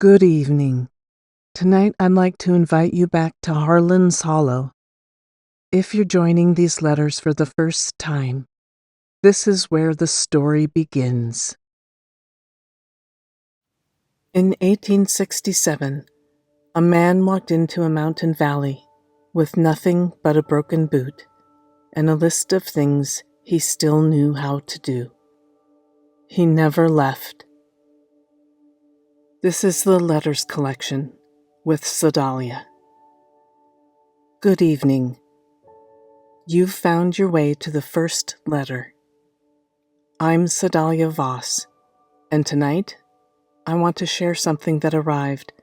Good evening. Tonight I'd like to invite you back to Harlan's Hollow. If you're joining these letters for the first time, this is where the story begins. In 1867, a man walked into a mountain valley with nothing but a broken boot and a list of things he still knew how to do. He never left. This is the letters collection with Sedalia. Good evening. You've found your way to the first letter. I'm Sedalia Voss, and tonight I want to share something that arrived,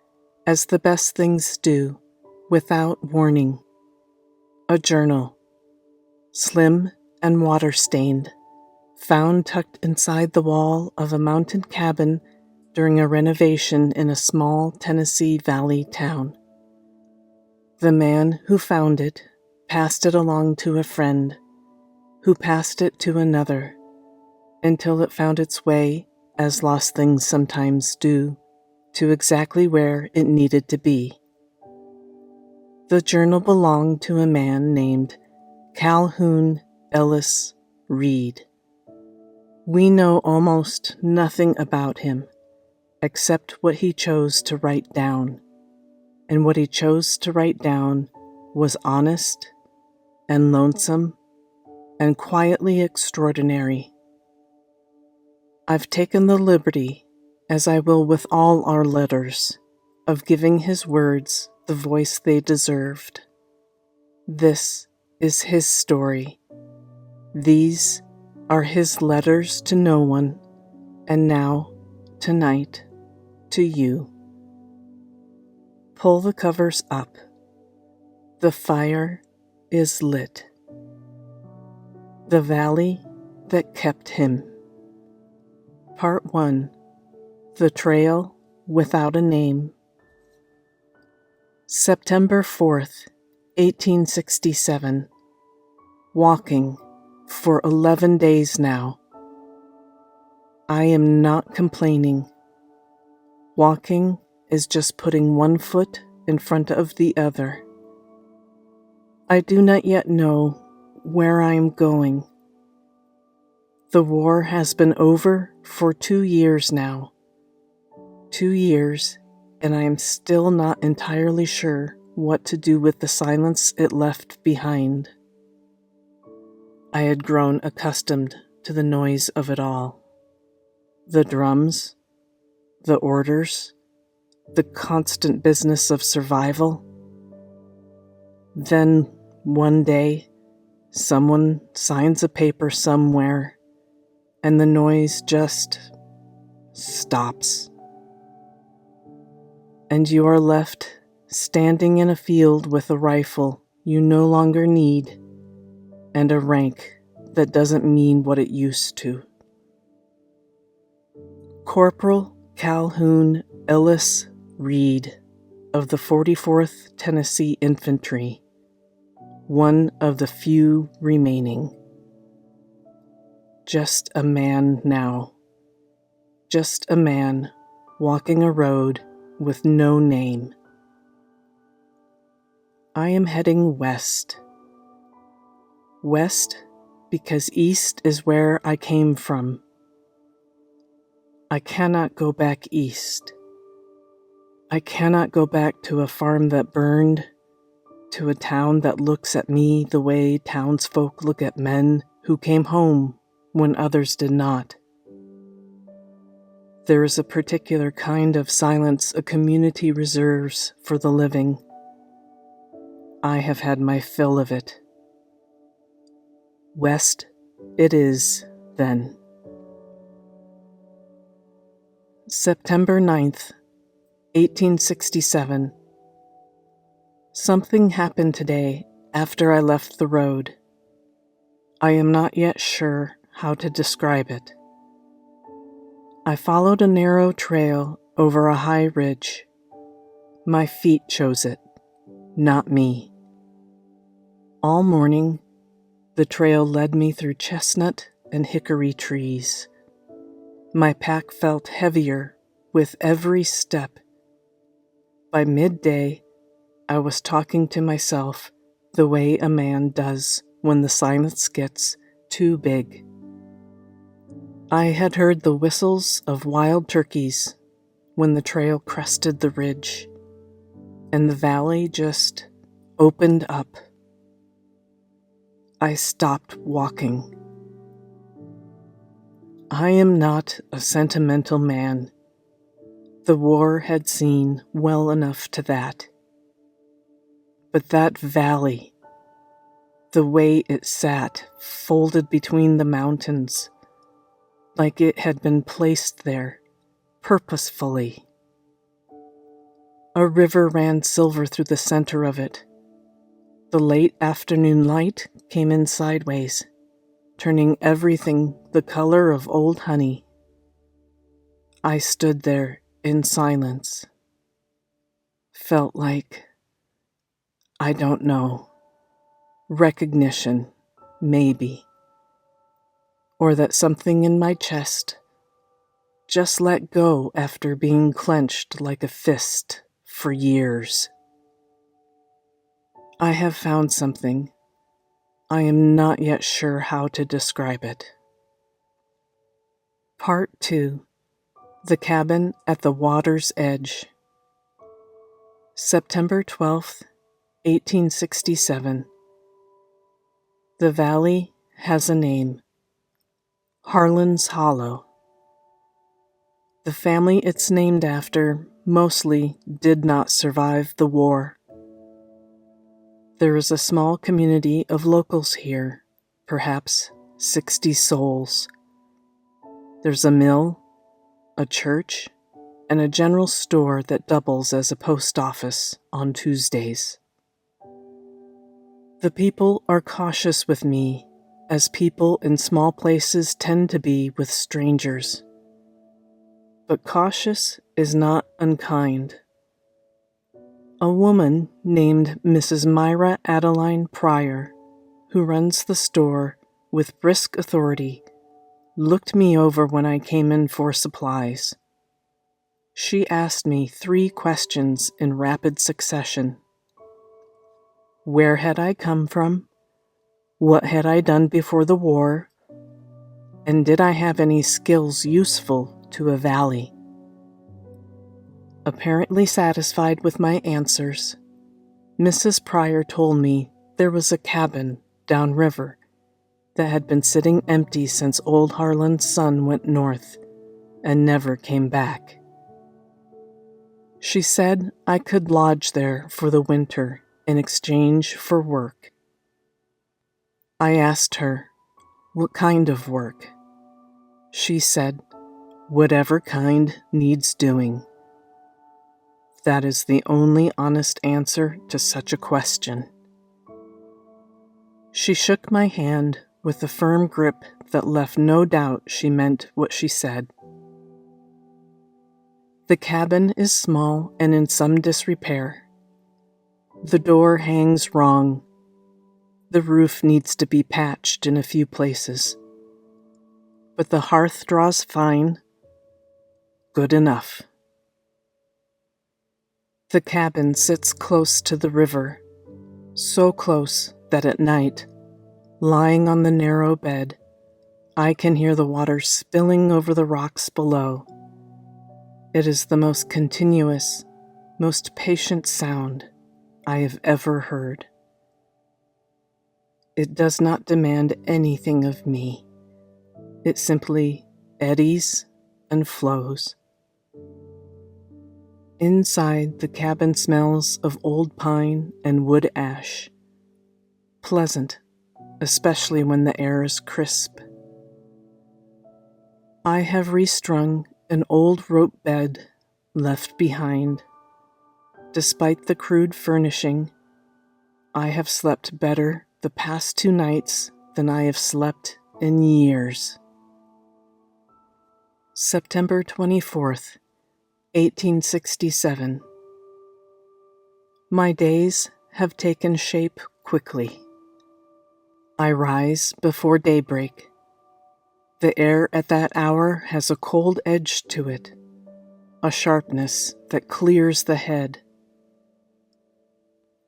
as the best things do, without warning. A journal, slim and water-stained, found tucked inside the wall of a mountain cabin during a renovation in a small Tennessee Valley town. The man who found it passed it along to a friend, who passed it to another, until it found its way, as lost things sometimes do, to exactly where it needed to be. The journal belonged to a man named Calhoun Ellis Reed. We know almost nothing about him, except what he chose to write down, and what he chose to write down was honest and lonesome and quietly extraordinary. I've taken the liberty, as I will with all our letters, of giving his words the voice they deserved. This is his story. These are his letters to no one, and now, tonight, to you. Pull the covers up. The fire is lit. The valley that kept him. Part 1. The Trail Without a Name. September 4th, 1867. Walking for 11 days now. I am not complaining. Walking is just putting one foot in front of the other. I do not yet know where I am going. The war has been over for 2 years now. 2 years, and I am still not entirely sure what to do with the silence it left behind. I had grown accustomed to the noise of it all. The drums, the orders, the constant business of survival. Then, one day, someone signs a paper somewhere, and the noise just stops. And you are left standing in a field with a rifle you no longer need, and a rank that doesn't mean what it used to. Corporal Calhoun Ellis Reed of the 44th Tennessee Infantry, one of the few remaining. Just a man now. Just a man walking a road with no name. I am heading west. West because east is where I came from. I cannot go back east. I cannot go back to a farm that burned, to a town that looks at me the way townsfolk look at men who came home when others did not. There is a particular kind of silence a community reserves for the living. I have had my fill of it. West it is, then. September 9th, 1867. Something happened today after I left the road. I am not yet sure how to describe it. I followed a narrow trail over a high ridge. My feet chose it, not me. All morning, the trail led me through chestnut and hickory trees. My pack felt heavier with every step By midday, I was talking to myself the way a man does when the silence gets too big. I had heard the whistles of wild turkeys when the trail crested the ridge, and the valley just opened up. I stopped walking. I am not a sentimental man. The war had seen well enough to that. But that valley, the way it sat folded between the mountains, like it had been placed there purposefully. A river ran silver through the center of it. The late afternoon light came in sideways, turning everything the color of old honey. I stood there in silence. Felt like, I don't know, recognition, maybe. Or that something in my chest just let go after being clenched like a fist for years. I have found something. I am not yet sure how to describe it. Part 2. The Cabin at the Water's Edge. September 12th, 1867. The valley has a name. Harlan's Hollow. The family it's named after mostly did not survive the war. There is a small community of locals here, perhaps 60 souls. There's a mill, a church, and a general store that doubles as a post office on Tuesdays. The people are cautious with me, as people in small places tend to be with strangers. But cautious is not unkind. A woman named Mrs. Myra Adeline Pryor, who runs the store with brisk authority, looked me over when I came in for supplies. She asked me 3 questions in rapid succession. Where had I come from? What had I done before the war? And did I have any skills useful to a valley? Apparently satisfied with my answers, Mrs. Pryor told me there was a cabin downriver that had been sitting empty since old Harlan's son went north and never came back. She said I could lodge there for the winter in exchange for work. I asked her, what kind of work? She said, whatever kind needs doing. That is the only honest answer to such a question. She shook my hand with a firm grip that left no doubt she meant what she said. The cabin is small and in some disrepair. The door hangs wrong. The roof needs to be patched in a few places. But the hearth draws fine. Good enough. The cabin sits close to the river, so close that at night, lying on the narrow bed, I can hear the water spilling over the rocks below. It is the most continuous, most patient sound I have ever heard. It does not demand anything of me. It simply eddies and flows. Inside, the cabin smells of old pine and wood ash. Pleasant, especially when the air is crisp. I have restrung an old rope bed left behind. Despite the crude furnishing, I have slept better the past 2 nights than I have slept in years. September 24th, 1867. My days have taken shape quickly. I rise before daybreak. The air at that hour has a cold edge to it, a sharpness that clears the head,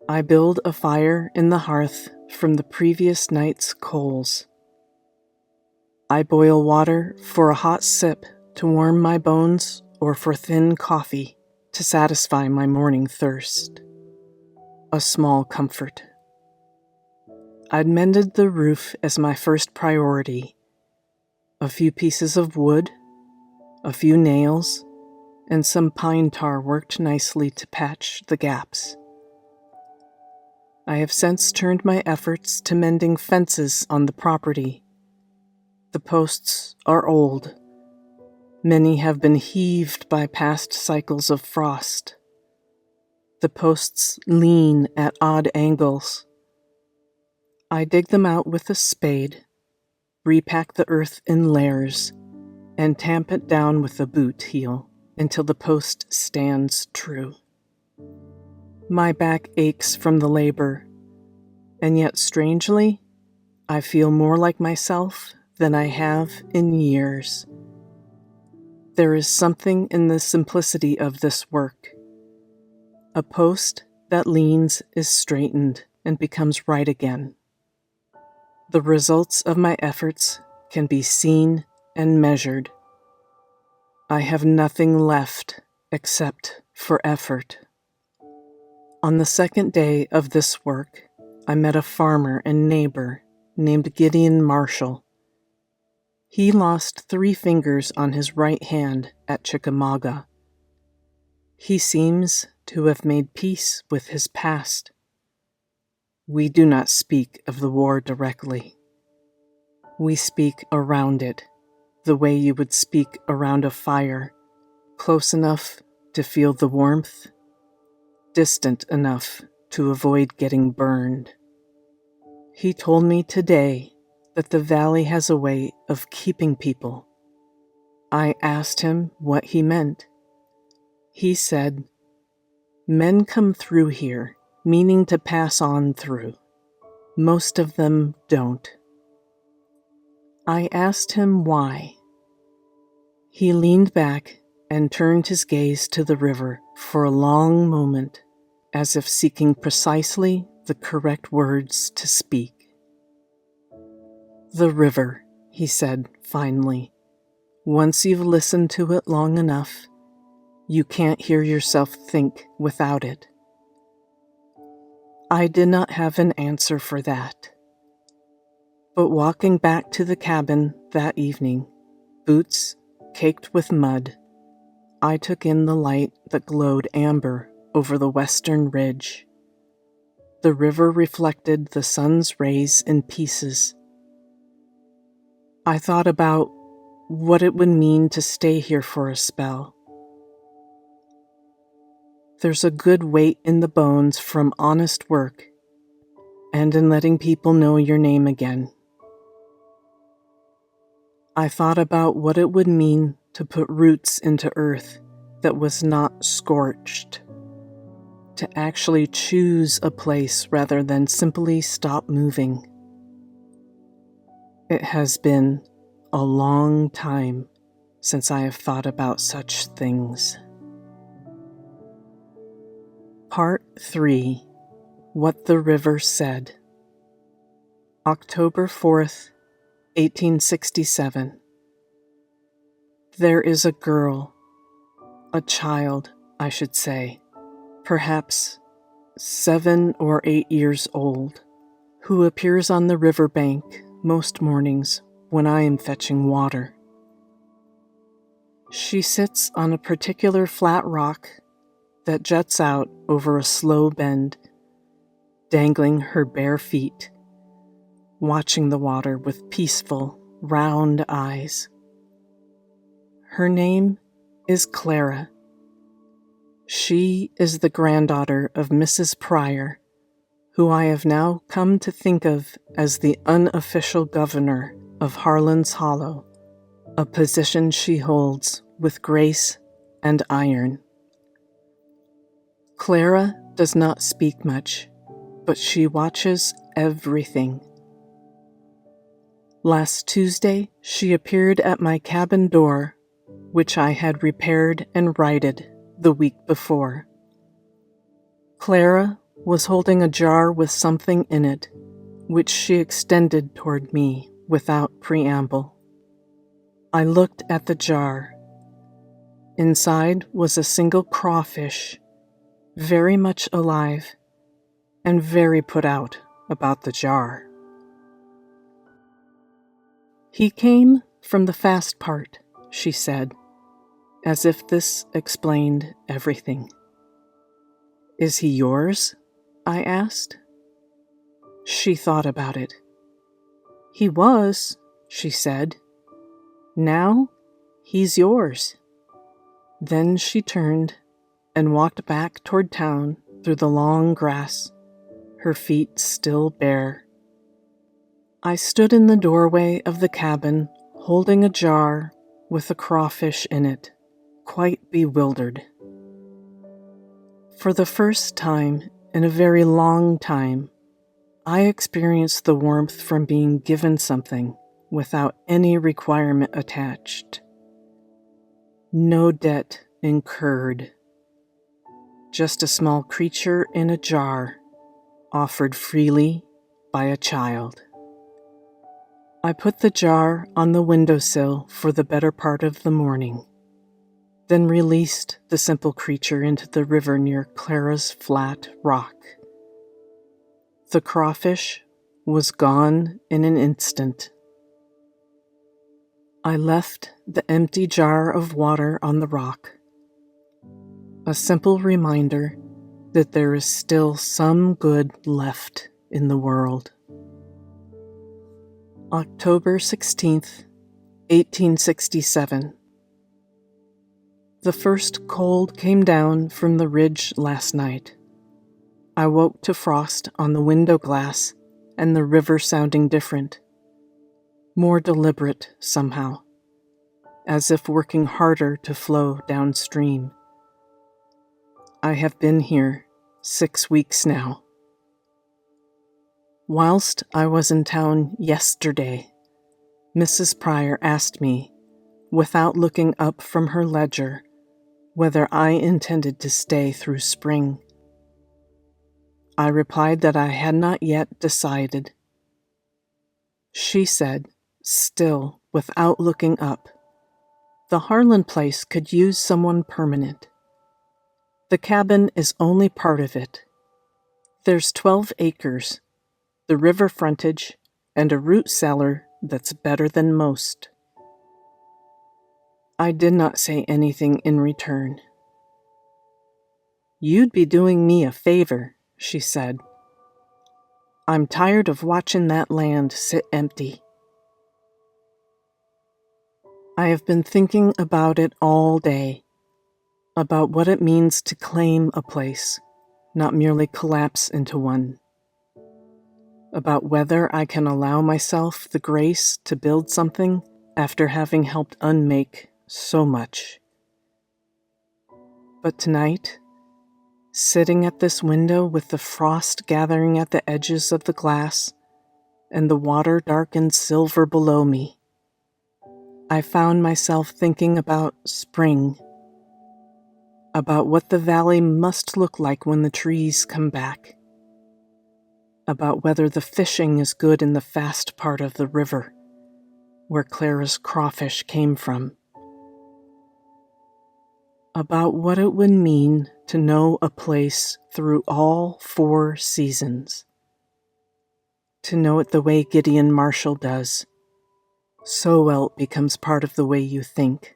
I build a fire in the hearth from the previous night's coals. I boil water for a hot sip to warm my bones or for thin coffee to satisfy my morning thirst. A small comfort. I'd mended the roof as my first priority. A few pieces of wood, a few nails, and some pine tar worked nicely to patch the gaps. I have since turned my efforts to mending fences on the property. The posts are old. Many have been heaved by past cycles of frost. The posts lean at odd angles. I dig them out with a spade, repack the earth in layers, and tamp it down with a boot heel until the post stands true. My back aches from the labor, and yet strangely, I feel more like myself than I have in years. There is something in the simplicity of this work. A post that leans is straightened and becomes right again. The results of my efforts can be seen and measured. I have nothing left except for effort. On the second day of this work, I met a farmer and neighbor named Gideon Marshall. He lost 3 fingers on his right hand at Chickamauga. He seems to have made peace with his past. We do not speak of the war directly. We speak around it, the way you would speak around a fire, close enough to feel the warmth, distant enough to avoid getting burned. He told me today that the valley has a way of keeping people. I asked him what he meant. He said, "Men come through here, meaning to pass on through. Most of them don't." I asked him why. He leaned back and turned his gaze to the river for a long moment, as if seeking precisely the correct words to speak. "The river," he said finally. "Once you've listened to it long enough, you can't hear yourself think without it." I did not have an answer for that. But walking back to the cabin that evening, boots caked with mud, I took in the light that glowed amber over the western ridge. The river reflected the sun's rays in pieces. I thought about what it would mean to stay here for a spell. There's a good weight in the bones from honest work and in letting people know your name again. I thought about what it would mean to put roots into earth that was not scorched, to actually choose a place rather than simply stop moving. It has been a long time since I have thought about such things. Part 3. What the River Said. October 4th, 1867. There is a girl, a child, I should say, perhaps 7 or 8 years old, who appears on the riverbank most mornings when I am fetching water. She sits on a particular flat rock that juts out over a slow bend, dangling her bare feet, watching the water with peaceful, round eyes. Her name is Clara. She is the granddaughter of Mrs. Pryor, who I have now come to think of as the unofficial governor of Harlan's Hollow, a position she holds with grace and iron. Clara does not speak much, but she watches everything. Last Tuesday, she appeared at my cabin door, which I had repaired and righted the week before. Clara was holding a jar with something in it, which she extended toward me without preamble. I looked at the jar. Inside was a single crawfish, very much alive, and very put out about the jar. "He came from the fast part," she said, as if this explained everything. "Is he yours?" I asked. She thought about it. "He was," she said. "Now, he's yours." Then she turned and walked back toward town through the long grass, her feet still bare. I stood in the doorway of the cabin, holding a jar with a crawfish in it, quite bewildered. For the first time in a very long time, I experienced the warmth from being given something without any requirement attached. No debt incurred. Just a small creature in a jar, offered freely by a child. I put the jar on the windowsill for the better part of the morning, then released the simple creature into the river near Clara's flat rock. The crawfish was gone in an instant. I left the empty jar of water on the rock, a simple reminder that there is still some good left in the world. October 16th, 1867. The first cold came down from the ridge last night. I woke to frost on the window glass and the river sounding different, more deliberate somehow, as if working harder to flow downstream. I have been here 6 weeks now. Whilst I was in town yesterday, Mrs. Pryor asked me, without looking up from her ledger, whether I intended to stay through spring. I replied that I had not yet decided. She said, still without looking up, the Harlan place could use someone permanent. The cabin is only part of it. There's 12 acres, the river frontage, and a root cellar that's better than most. I did not say anything in return. "You'd be doing me a favor," she said. "I'm tired of watching that land sit empty." I have been thinking about it all day, about what it means to claim a place, not merely collapse into one. About whether I can allow myself the grace to build something after having helped unmake so much. But tonight, sitting at this window with the frost gathering at the edges of the glass and the water dark and silver below me, I found myself thinking about spring, about what the valley must look like when the trees come back, about whether the fishing is good in the fast part of the river, where Clara's crawfish came from, about what it would mean to know a place through all 4 seasons, to know it the way Gideon Marshall does, so well it becomes part of the way you think.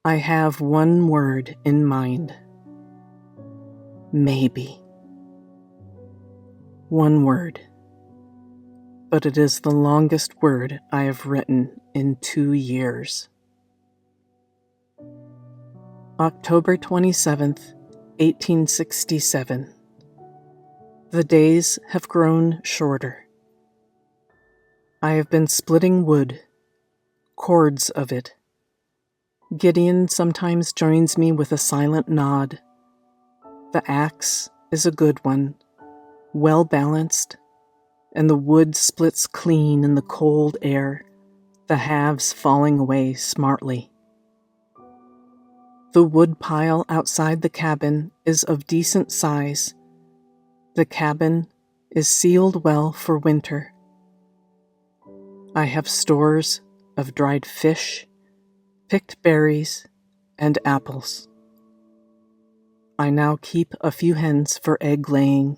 I have one word in mind. Maybe. One word. But it is the longest word I have written in 2 years. October 27th, 1867. The days have grown shorter. I have been splitting wood, cords of it. Gideon sometimes joins me with a silent nod. The axe is a good one, well balanced, and the wood splits clean in the cold air, the halves falling away smartly. The wood pile outside the cabin is of decent size. The cabin is sealed well for winter. I have stores of dried fish, picked berries, and apples. I now keep a few hens for egg laying.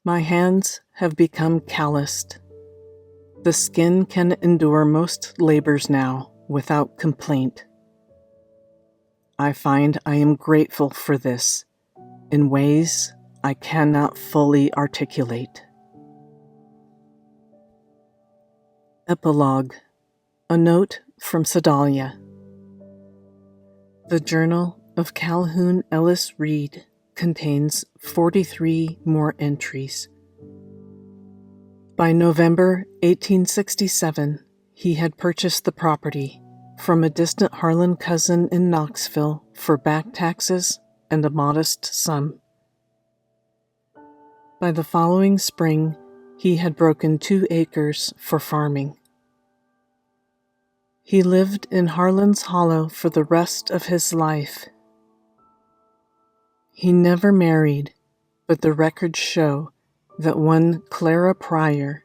My hands have become calloused. The skin can endure most labors now without complaint. I find I am grateful for this in ways I cannot fully articulate. Epilogue. A note from Sedalia. The Journal of Calhoun Ellis Reed contains 43 more entries. By November 1867, he had purchased the property from a distant Harlan cousin in Knoxville for back taxes and a modest sum. By the following spring, he had broken 2 acres for farming. He lived in Harlan's Hollow for the rest of his life. He never married, but the records show that one Clara Pryor,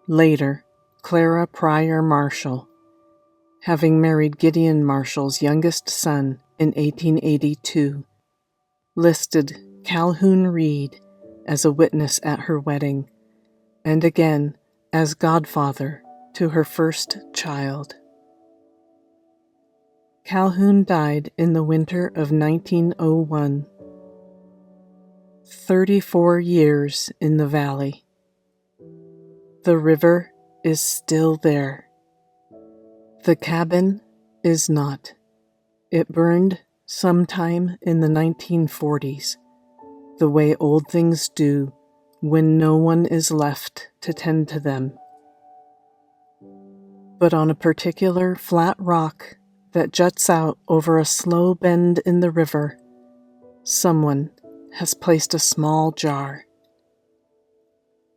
later Clara Pryor Marshall, having married Gideon Marshall's youngest son in 1882, listed Calhoun Reed as a witness at her wedding, and again as godfather to her first child. Calhoun died in the winter of 1901. 34 years in the valley. The river is still there. The cabin is not. It burned sometime in the 1940s, the way old things do when no one is left to tend to them. But on a particular flat rock that juts out over a slow bend in the river, someone has placed a small jar.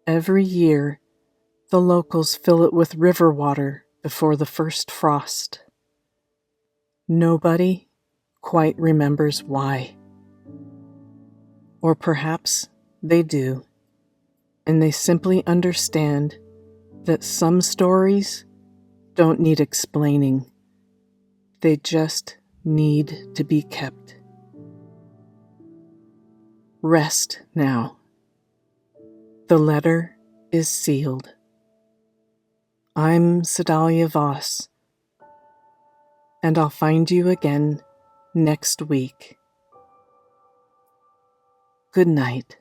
Every year, the locals fill it with river water before the first frost. Nobody quite remembers why. Or perhaps they do, and they simply understand that some stories don't need explaining. They just need to be kept. Rest now. The letter is sealed. I'm Sedalia Voss, and I'll find you again next week. Good night.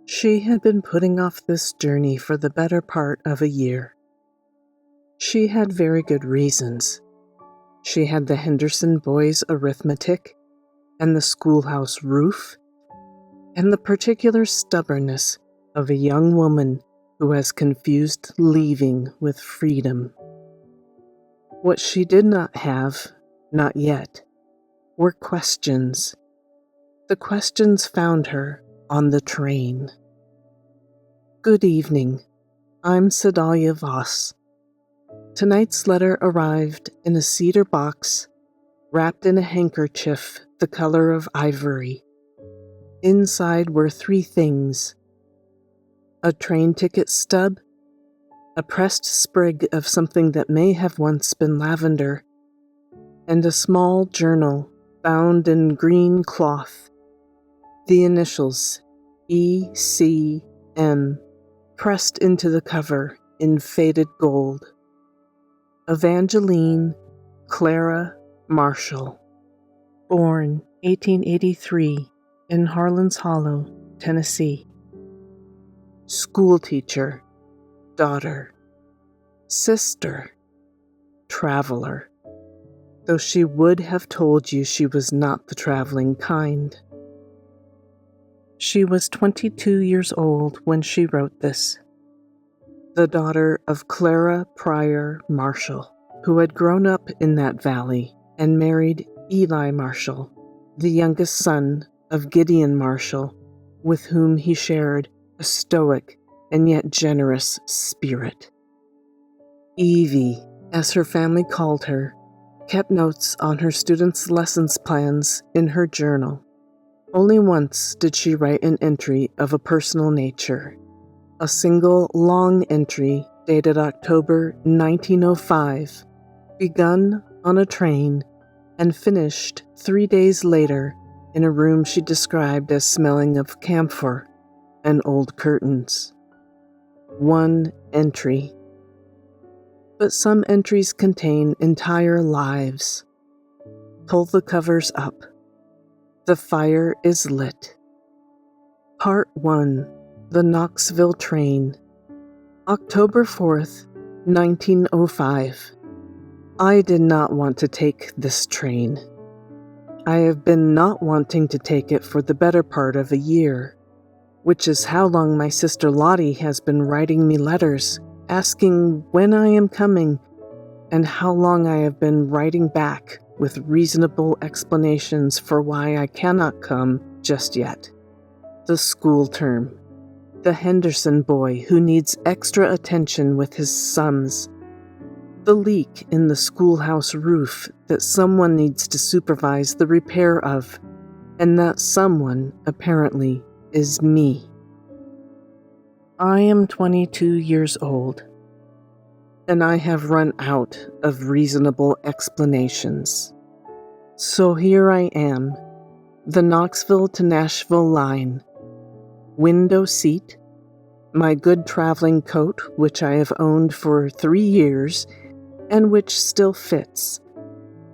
She had been putting off this journey for the better part of a year. She had very good reasons. She had the Henderson boys' arithmetic, and the schoolhouse roof, and the particular stubbornness of a young woman who has confused leaving with freedom. What she did not have, not yet, were questions. The questions found her on the train. Good evening. I'm Sedalia Voss. Tonight's letter arrived in a cedar box wrapped in a handkerchief the color of ivory. Inside were 3 things: a train ticket stub, a pressed sprig of something that may have once been lavender, and a small journal bound in green cloth. The initials E.C.M. pressed into the cover in faded gold. Evangeline Clara Marshall, born 1883 in Harlan's Hollow, Tennessee. Schoolteacher, daughter, sister, traveler, though she would have told you she was not the traveling kind. She was 22 years old when she wrote this. The daughter of Clara Pryor Marshall, who had grown up in that valley and married Eli Marshall, the youngest son of Gideon Marshall, with whom he shared a stoic and yet generous spirit. Evie, as her family called her, kept notes on her students' lessons plans in her journal. Only once did she write an entry of a personal nature, a single long entry dated October 1905, begun on a train and finished 3 days later in a room she described as smelling of camphor and old curtains. One entry. But some entries contain entire lives. Pull the covers up. The fire is lit. Part 1. The Knoxville Train. October 4th, 1905. I did not want to take this train. I have been not wanting to take it for the better part of a year, which is how long my sister Lottie has been writing me letters, asking when I am coming, and how long I have been writing back with reasonable explanations for why I cannot come just yet. The school term. The Henderson boy who needs extra attention with his sums. The leak in the schoolhouse roof that someone needs to supervise the repair of, and that someone, apparently, is me. I am 22 years old, and I have run out of reasonable explanations. So here I am, the Knoxville to Nashville line, window seat, my good traveling coat, which I have owned for 3 years, and which still fits,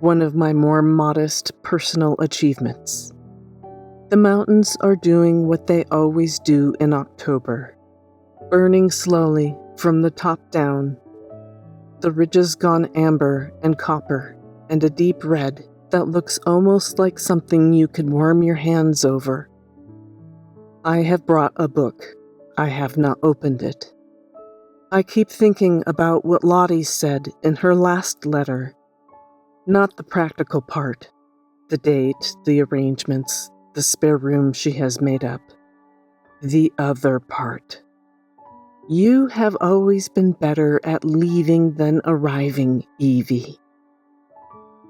one of my more modest personal achievements. The mountains are doing what they always do in October, burning slowly from the top down. The ridges gone amber and copper and a deep red that looks almost like something you could warm your hands over. I have brought a book. I have not opened it. I keep thinking about what Lottie said in her last letter. Not the practical part, the date, the arrangements, the spare room she has made up. The other part. You have always been better at leaving than arriving, Evie.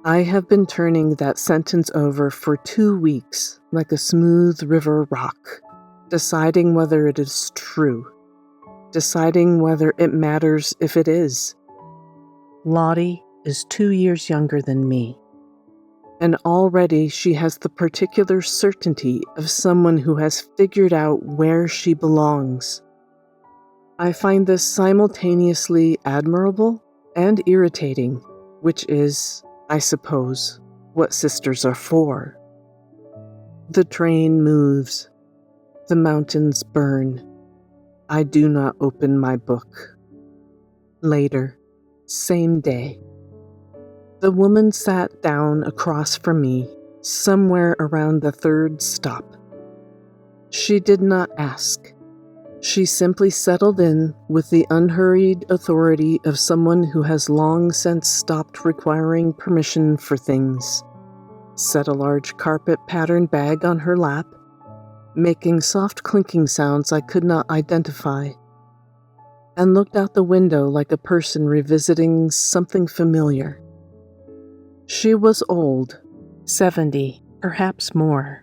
I have been turning that sentence over for 2 weeks like a smooth river rock, deciding whether it is true, deciding whether it matters if it is. Lottie is 2 years younger than me, and already she has the particular certainty of someone who has figured out where she belongs. I find this simultaneously admirable and irritating, which is, I suppose, what sisters are for. The train moves. The mountains burn. I do not open my book. Later, same day. The woman sat down across from me, somewhere around the 3rd stop. She did not ask. She simply settled in with the unhurried authority of someone who has long since stopped requiring permission for things. Set a large carpet-patterned bag on her lap, making soft clinking sounds I could not identify, and looked out the window like a person revisiting something familiar. She was old, 70, perhaps more.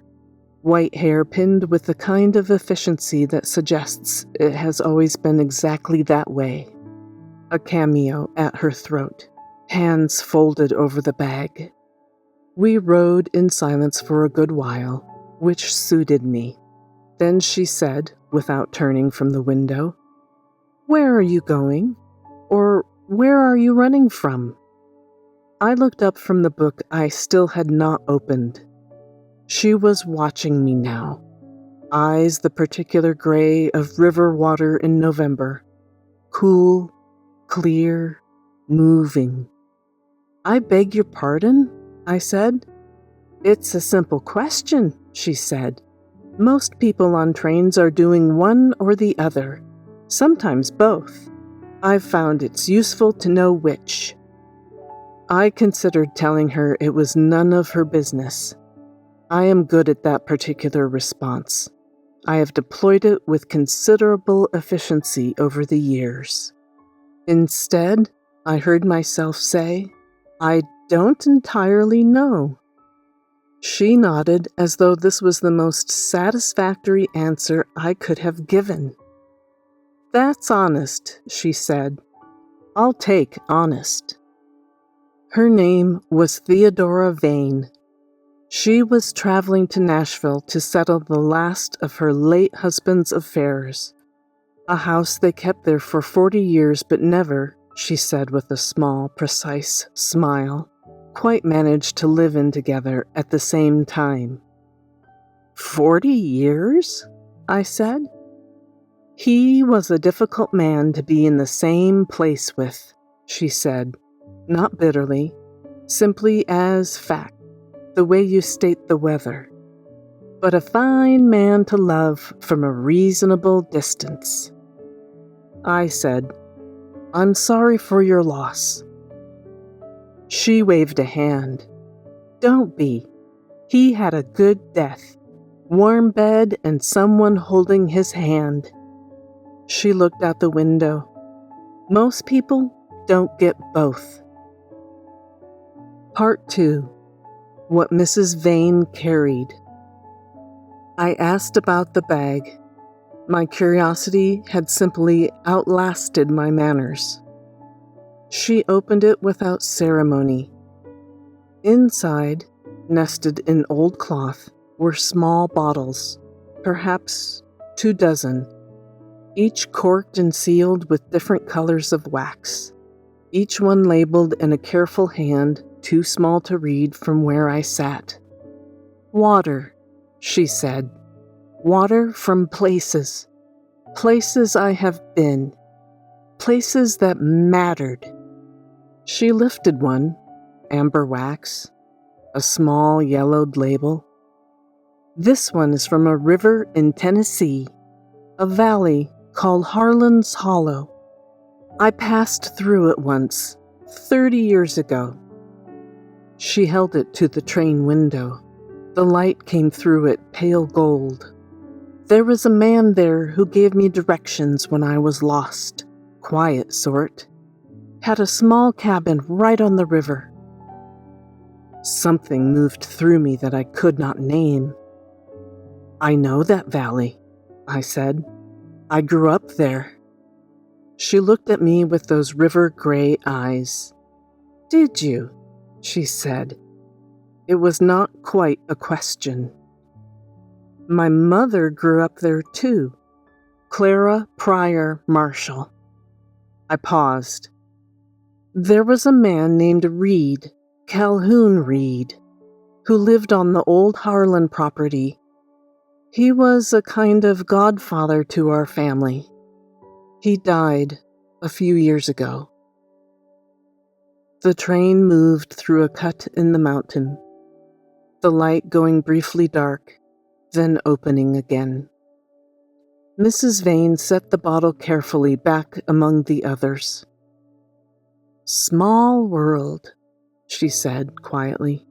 White hair pinned with the kind of efficiency that suggests it has always been exactly that way. A cameo at her throat, hands folded over the bag. We rode in silence for a good while, which suited me. Then she said, without turning from the window, "Where are you going? Or where are you running from?" I looked up from the book I still had not opened. She was watching me now, eyes the particular gray of river water in November, cool, clear, moving. "I beg your pardon?" I said. "It's a simple question," she said. "Most people on trains are doing one or the other, sometimes both. I've found it's useful to know which." I considered telling her it was none of her business. I am good at that particular response. I have deployed it with considerable efficiency over the years. Instead, I heard myself say, "I don't entirely know." She nodded as though this was the most satisfactory answer I could have given. "That's honest," she said. "I'll take honest." Her name was Theodora Vane. She was traveling to Nashville to settle the last of her late husband's affairs. A house they kept there for 40 years but never, she said with a small, precise smile, quite managed to live in together at the same time. 40 years? I said. He was a difficult man to be in the same place with, she said, not bitterly, simply as fact, the way you state the weather, but a fine man to love from a reasonable distance. I said, "I'm sorry for your loss." She waved a hand. "Don't be. He had a good death, warm bed and someone holding his hand." She looked out the window. Most people don't get both. Part 2. What Mrs. Vane carried. I asked about the bag. My curiosity had simply outlasted my manners. She opened it without ceremony. Inside, nested in old cloth, were small bottles, perhaps 24, each corked and sealed with different colors of wax, each one labeled in a careful hand too small to read from where I sat. "Water," she said. "Water from places. Places I have been. Places that mattered." She lifted one, amber wax, a small yellowed label. "This one is from a river in Tennessee, a valley called Harlan's Hollow. I passed through it once, 30 years ago." She held it to the train window. The light came through it pale gold. "There was a man there who gave me directions when I was lost. Quiet sort. Had a small cabin right on the river." Something moved through me that I could not name. "I know that valley," I said. "I grew up there." She looked at me with those river-gray eyes. "Did you?" she said. It was not quite a question. "My mother grew up there too. Clara Pryor Marshall." I paused. "There was a man named Reed, Calhoun Reed, who lived on the old Harlan property. He was a kind of godfather to our family. He died a few years ago." The train moved through a cut in the mountain, the light going briefly dark, then opening again. Mrs. Vane set the bottle carefully back among the others. "Small world," she said quietly.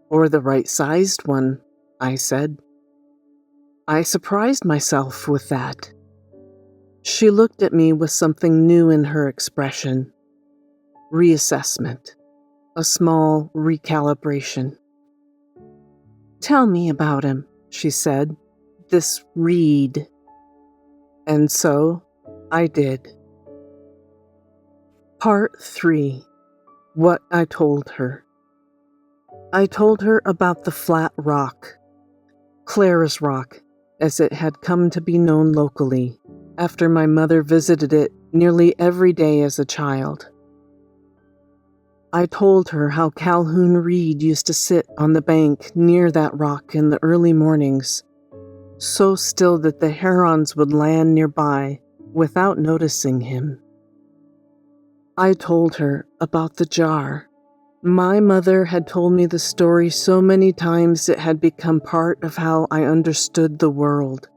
"Or the right-sized one," I said. I surprised myself with that. She looked at me with something new in her expression. Reassessment. A small recalibration. "Tell me about him," she said. "This Reed." And so I did. Part 3. What I told her. I told her about the flat rock, Clara's Rock, as it had come to be known locally, after my mother visited it nearly every day as a child. I told her how Calhoun Reed used to sit on the bank near that rock in the early mornings, so still that the herons would land nearby without noticing him. I told her about the jar. My mother had told me the story so many times it had become part of how I understood the world.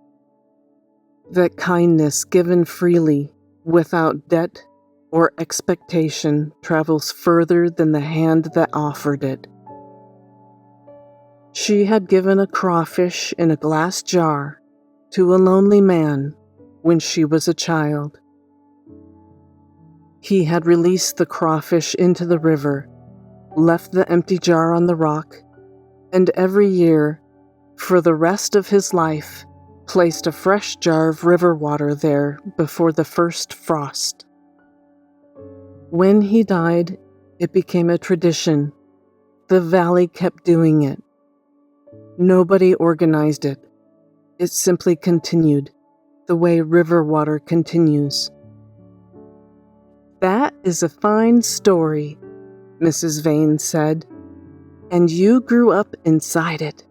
That kindness given freely, without debt or expectation, travels further than the hand that offered it. She had given a crawfish in a glass jar to a lonely man when she was a child. He had released the crawfish into the river, left the empty jar on the rock, and every year, for the rest of his life, placed a fresh jar of river water there before the first frost. When he died, it became a tradition. The valley kept doing it. Nobody organized it. It simply continued, the way river water continues. "That is a fine story," Mrs. Vane said, "and you grew up inside it."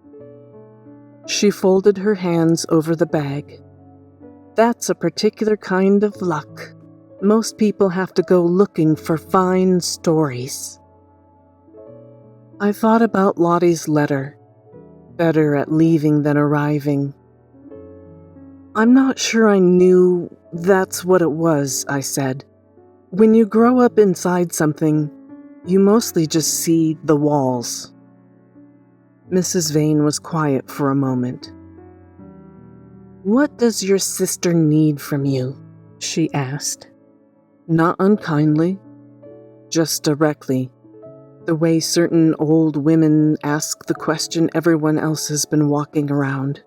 She folded her hands over the bag. "That's a particular kind of luck. Most people have to go looking for fine stories." I thought about Lottie's letter. Better at leaving than arriving. "I'm not sure I knew that's what it was," I said. "When you grow up inside something, you mostly just see the walls." Mrs. Vane was quiet for a moment. "What does your sister need from you?" she asked. Not unkindly, just directly, the way certain old women ask the question everyone else has been walking around.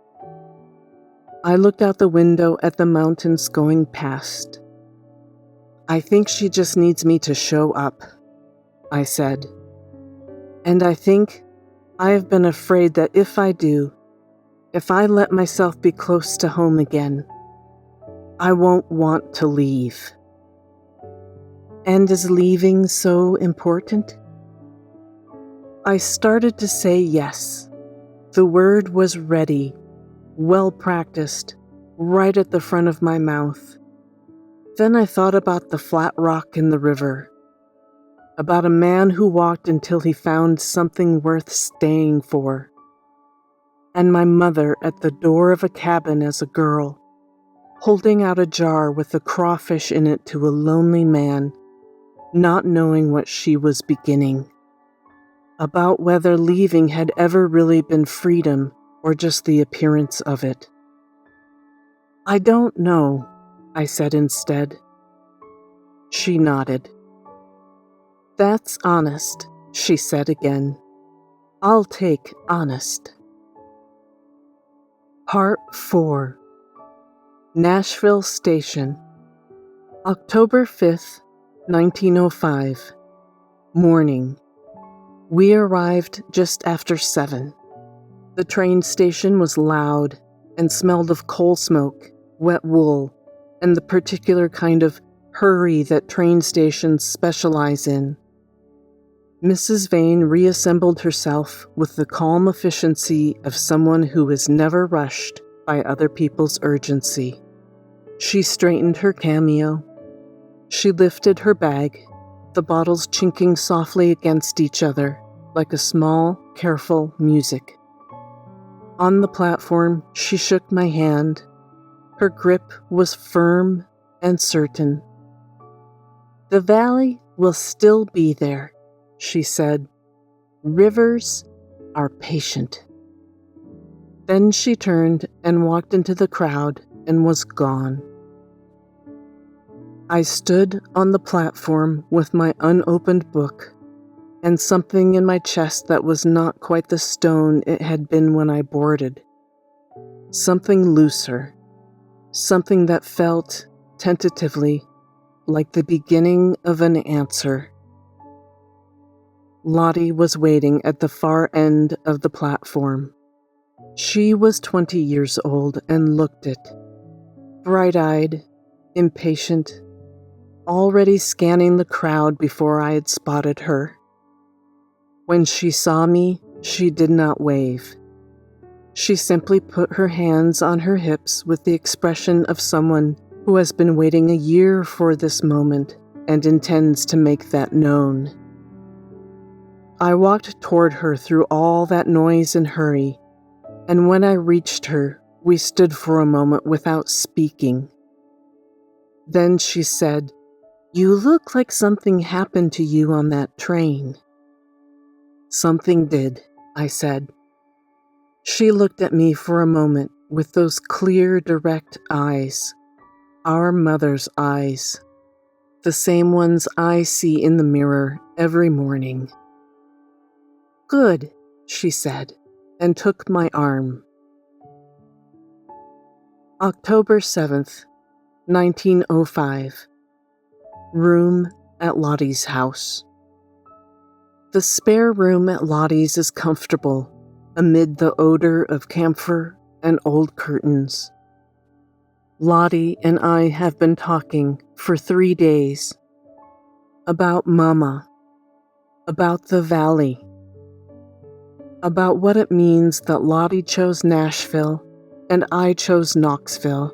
I looked out the window at the mountains going past. "I think she just needs me to show up," I said. "And I think I have been afraid that if I do, if I let myself be close to home again, I won't want to leave." "And is leaving so important?" I started to say yes. The word was ready, well practiced, right at the front of my mouth. Then I thought about the flat rock in the river, about a man who walked until he found something worth staying for, and my mother at the door of a cabin as a girl, holding out a jar with a crawfish in it to a lonely man, not knowing what she was beginning. About whether leaving had ever really been freedom or just the appearance of it. "I don't know," I said instead. She nodded. "That's honest," she said again. "I'll take honest." Part 4. Nashville Station, October 5th, 1905. Morning. We arrived just after 7. The train station was loud and smelled of coal smoke, wet wool, and the particular kind of hurry that train stations specialize in. Mrs. Vane reassembled herself with the calm efficiency of someone who is never rushed by other people's urgency. She straightened her cameo. She lifted her bag, the bottles chinking softly against each other like a small, careful music. On the platform, she shook my hand. Her grip was firm and certain. "The valley will still be there," she said. "Rivers are patient." Then she turned and walked into the crowd and was gone. I stood on the platform with my unopened book and something in my chest that was not quite the stone it had been when I boarded. Something looser, something that felt, tentatively, like the beginning of an answer. Lottie was waiting at the far end of the platform. She was 20 years old and looked it. Bright-eyed, impatient, already scanning the crowd before I had spotted her. When she saw me, she did not wave. She simply put her hands on her hips with the expression of someone who has been waiting a year for this moment and intends to make that known. I walked toward her through all that noise and hurry, and when I reached her, we stood for a moment without speaking. Then she said, "You look like something happened to you on that train." "Something did," I said. She looked at me for a moment with those clear, direct eyes, our mother's eyes, the same ones I see in the mirror every morning. "Good," she said, and took my arm. October 7th, 1905. Room at Lottie's house. The spare room at Lottie's is comfortable amid the odor of camphor and old curtains. Lottie and I have been talking for 3 days about Mama, about the valley, about what it means that Lottie chose Nashville and I chose Knoxville,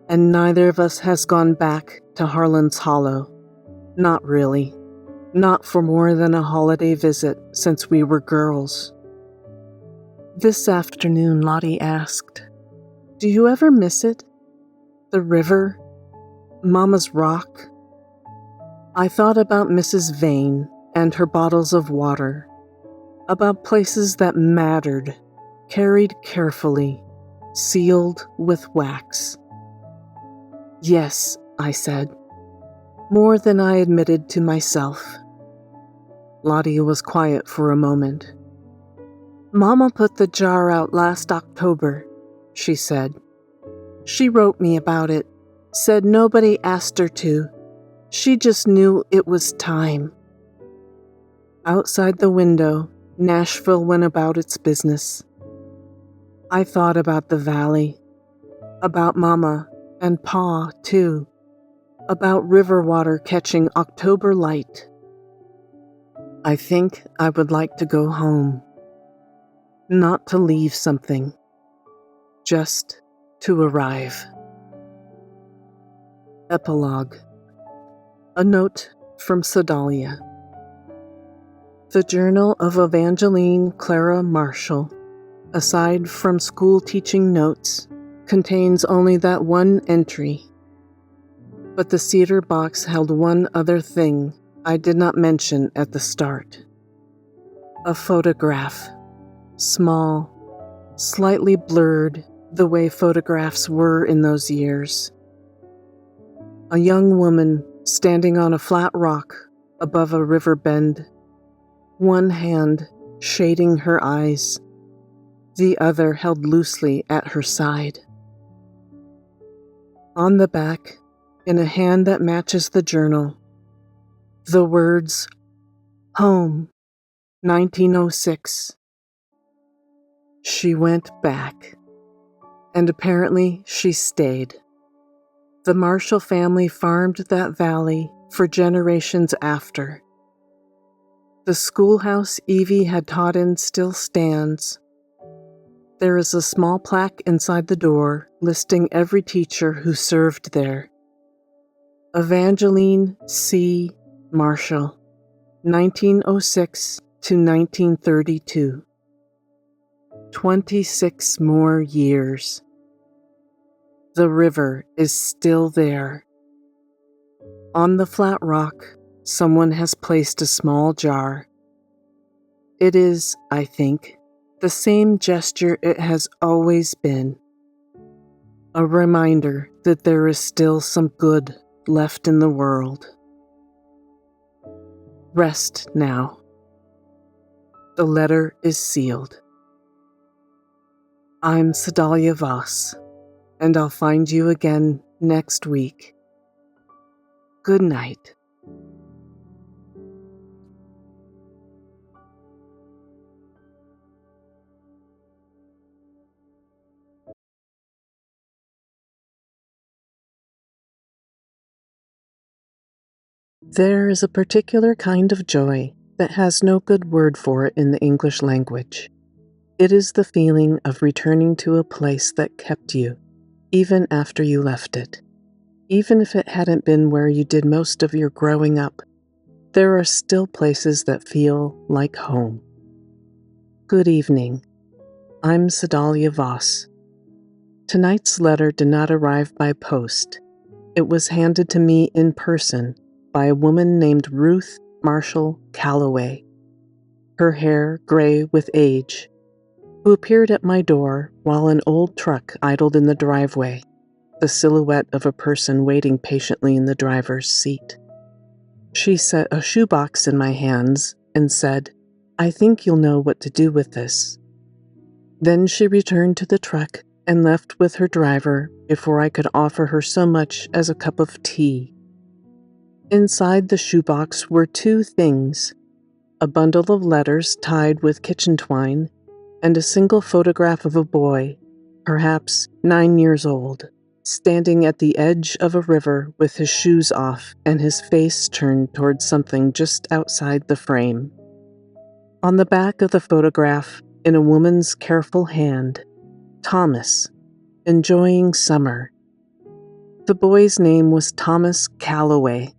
and neither of us has gone back to Harlan's Hollow. Not really. Not for more than a holiday visit since we were girls. This afternoon, Lottie asked, "Do you ever miss it? The river? Mama's rock?" I thought about Mrs. Vane and her bottles of water, about places that mattered, carried carefully, sealed with wax. "Yes," I said, more than I admitted to myself. Lottie was quiet for a moment. "Mama put the jar out last October," she said. "She wrote me about it, said nobody asked her to. She just knew it was time." Outside the window, Nashville went about its business. I thought about the valley, about Mama and Pa, too, about river water catching October light. I think I would like to go home. Not to leave something, just to arrive. Epilogue. A note from Sedalia. The Journal of Evangeline Clara Marshall, aside from school teaching notes, contains only that one entry. But the cedar box held one other thing I did not mention at the start. A photograph. Small, slightly blurred, the way photographs were in those years. A young woman standing on a flat rock above a river bend, one hand shading her eyes, the other held loosely at her side. On the back, in a hand that matches the journal, the words, "Home, 1906. She went back, and apparently she stayed. The Marshall family farmed that valley for generations after. The schoolhouse Evie had taught in still stands. There is a small plaque inside the door listing every teacher who served there. Evangeline C. Marshall, 1906 to 1932. 26 more years. The river is still there. On the flat rock, someone has placed a small jar. It is, I think, the same gesture it has always been. A reminder that there is still some good left in the world. Rest now. The letter is sealed. I'm Sedalia Voss, and I'll find you again next week. Good night. There is a particular kind of joy that has no good word for it in the English language. It is the feeling of returning to a place that kept you, even after you left it. Even if it hadn't been where you did most of your growing up, there are still places that feel like home. Good evening. I'm Sedalia Voss. Tonight's letter did not arrive by post. It was handed to me in person by a woman named Ruth Marshall Calloway, her hair gray with age, who appeared at my door while an old truck idled in the driveway, the silhouette of a person waiting patiently in the driver's seat. She set a shoebox in my hands and said, "I think you'll know what to do with this." Then she returned to the truck and left with her driver before I could offer her so much as a cup of tea. Inside the shoebox were two things: a bundle of letters tied with kitchen twine, and a single photograph of a boy, perhaps 9 years old, standing at the edge of a river with his shoes off and his face turned towards something just outside the frame. On the back of the photograph, in a woman's careful hand, Thomas, enjoying summer. The boy's name was Thomas Calloway.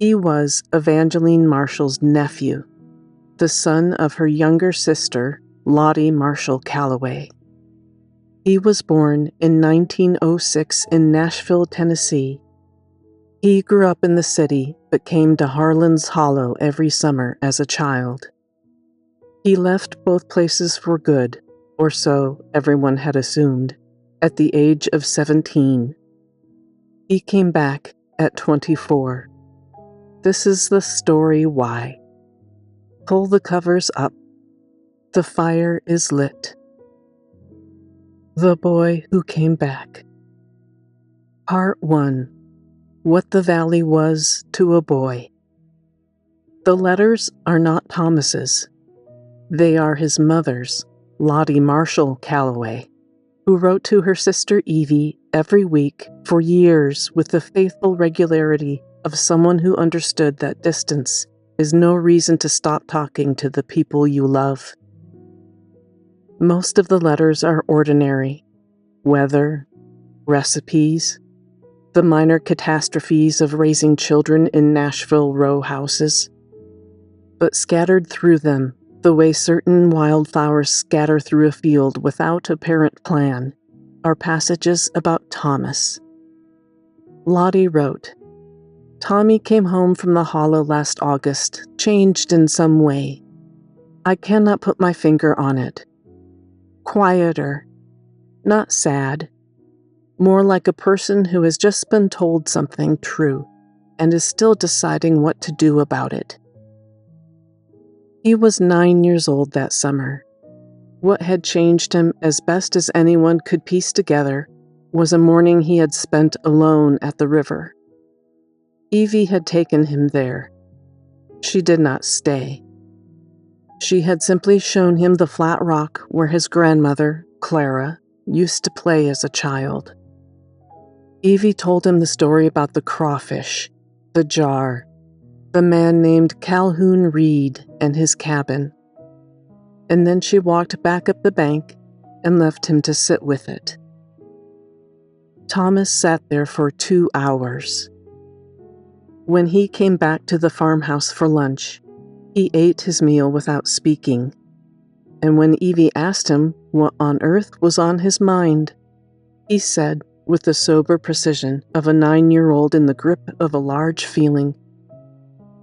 He was Evangeline Marshall's nephew, the son of her younger sister, Lottie Marshall Calloway. He was born in 1906 in Nashville, Tennessee. He grew up in the city but came to Harlan's Hollow every summer as a child. He left both places for good, or so everyone had assumed, at the age of 17. He came back at 24. This is the story why. Pull the covers up. The fire is lit. The Boy Who Came Back. Part 1. What the Valley Was to a Boy. The letters are not Thomas's. They are his mother's, Lottie Marshall Calloway, who wrote to her sister Evie every week for years with the faithful regularity of someone who understood that distance is no reason to stop talking to the people you love. Most of the letters are ordinary: weather, recipes, the minor catastrophes of raising children in Nashville row houses. But scattered through them, the way certain wildflowers scatter through a field without apparent plan, are passages about Thomas. Lottie wrote, "Tommy came home from the Hollow last August, changed in some way. I cannot put my finger on it. Quieter, not sad, more like a person who has just been told something true and is still deciding what to do about it." He was 9 years old that summer. What had changed him, as best as anyone could piece together, was a morning he had spent alone at the river. Evie had taken him there. She did not stay. She had simply shown him the flat rock where his grandmother, Clara, used to play as a child. Evie told him the story about the crawfish, the jar, the man named Calhoun Reed and his cabin. And then she walked back up the bank and left him to sit with it. Thomas sat there for 2 hours. When he came back to the farmhouse for lunch, he ate his meal without speaking. And when Evie asked him what on earth was on his mind, he said, with the sober precision of a 9-year-old in the grip of a large feeling,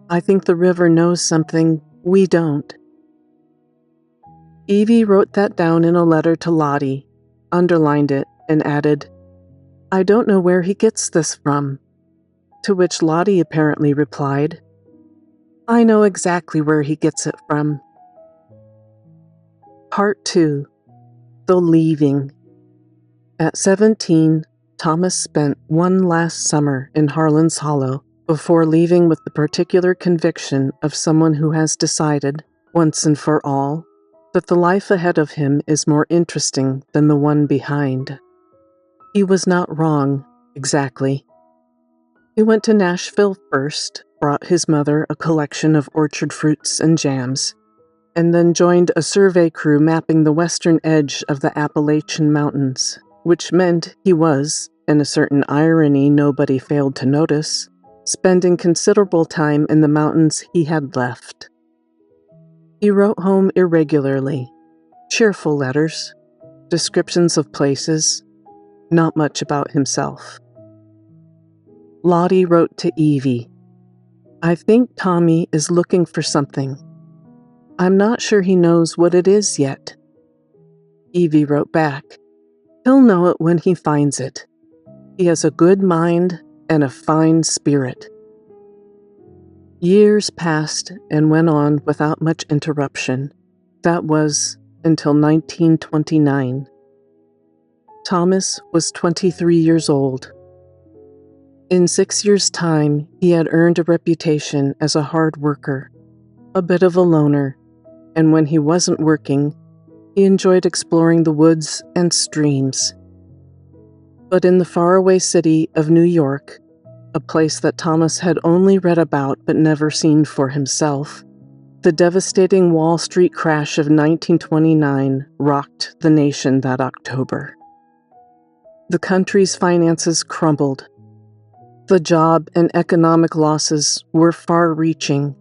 "I think the river knows something we don't." Evie wrote that down in a letter to Lottie, underlined it, and added, "I don't know where he gets this from." To which Lottie apparently replied, "I know exactly where he gets it from." Part 2. The Leaving. At 17, Thomas spent one last summer in Harlan's Hollow before leaving with the particular conviction of someone who has decided, once and for all, that the life ahead of him is more interesting than the one behind. He was not wrong, exactly. He went to Nashville first, brought his mother a collection of orchard fruits and jams, and then joined a survey crew mapping the western edge of the Appalachian Mountains, which meant he was, in a certain irony nobody failed to notice, spending considerable time in the mountains he had left. He wrote home irregularly, cheerful letters, descriptions of places, not much about himself. Lottie wrote to Evie, "I think Tommy is looking for something. I'm not sure he knows what it is yet." Evie wrote back, "He'll know it when he finds it. He has a good mind and a fine spirit." Years passed and went on without much interruption. That was until 1929. Thomas was 23 years old. In 6 years' time, he had earned a reputation as a hard worker, a bit of a loner, and when he wasn't working, he enjoyed exploring the woods and streams. But in the faraway city of New York, a place that Thomas had only read about but never seen for himself, the devastating Wall Street crash of 1929 rocked the nation that October. The country's finances crumbled. The job and economic losses were far-reaching.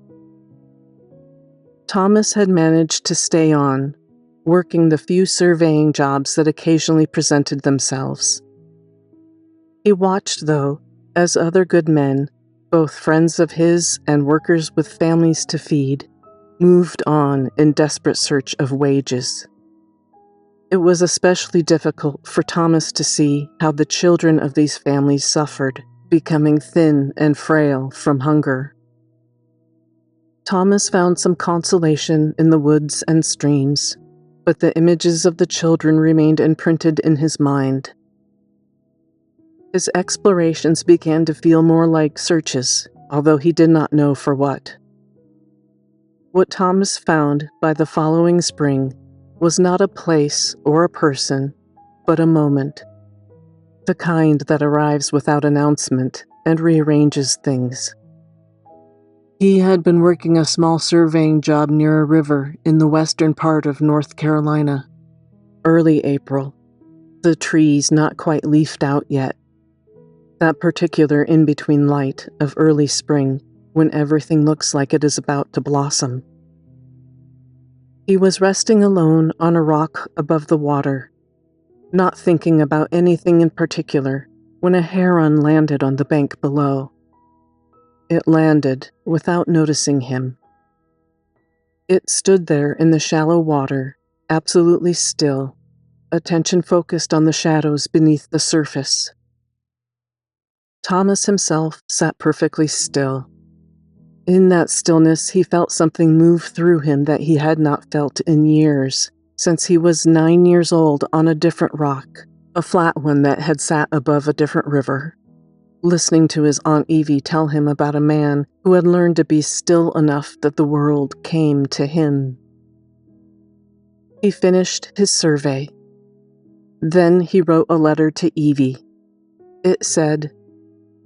Thomas had managed to stay on, working the few surveying jobs that occasionally presented themselves. He watched, though, as other good men, both friends of his and workers with families to feed, moved on in desperate search of wages. It was especially difficult for Thomas to see how the children of these families suffered, becoming thin and frail from hunger. Thomas found some consolation in the woods and streams, but the images of the children remained imprinted in his mind. His explorations began to feel more like searches, although he did not know for what. What Thomas found by the following spring was not a place or a person, but a moment. The kind that arrives without announcement and rearranges things. He had been working a small surveying job near a river in the western part of North Carolina. Early April, the trees not quite leafed out yet. That particular in-between light of early spring when everything looks like it is about to blossom. He was resting alone on a rock above the water, not thinking about anything in particular, when a heron landed on the bank below. It landed without noticing him. It stood there in the shallow water, absolutely still, attention focused on the shadows beneath the surface. Thomas himself sat perfectly still. In that stillness, he felt something move through him that he had not felt in years, since he was 9 years old on a different rock, a flat one that had sat above a different river, listening to his Aunt Evie tell him about a man who had learned to be still enough that the world came to him. He finished his survey. Then he wrote a letter to Evie. It said,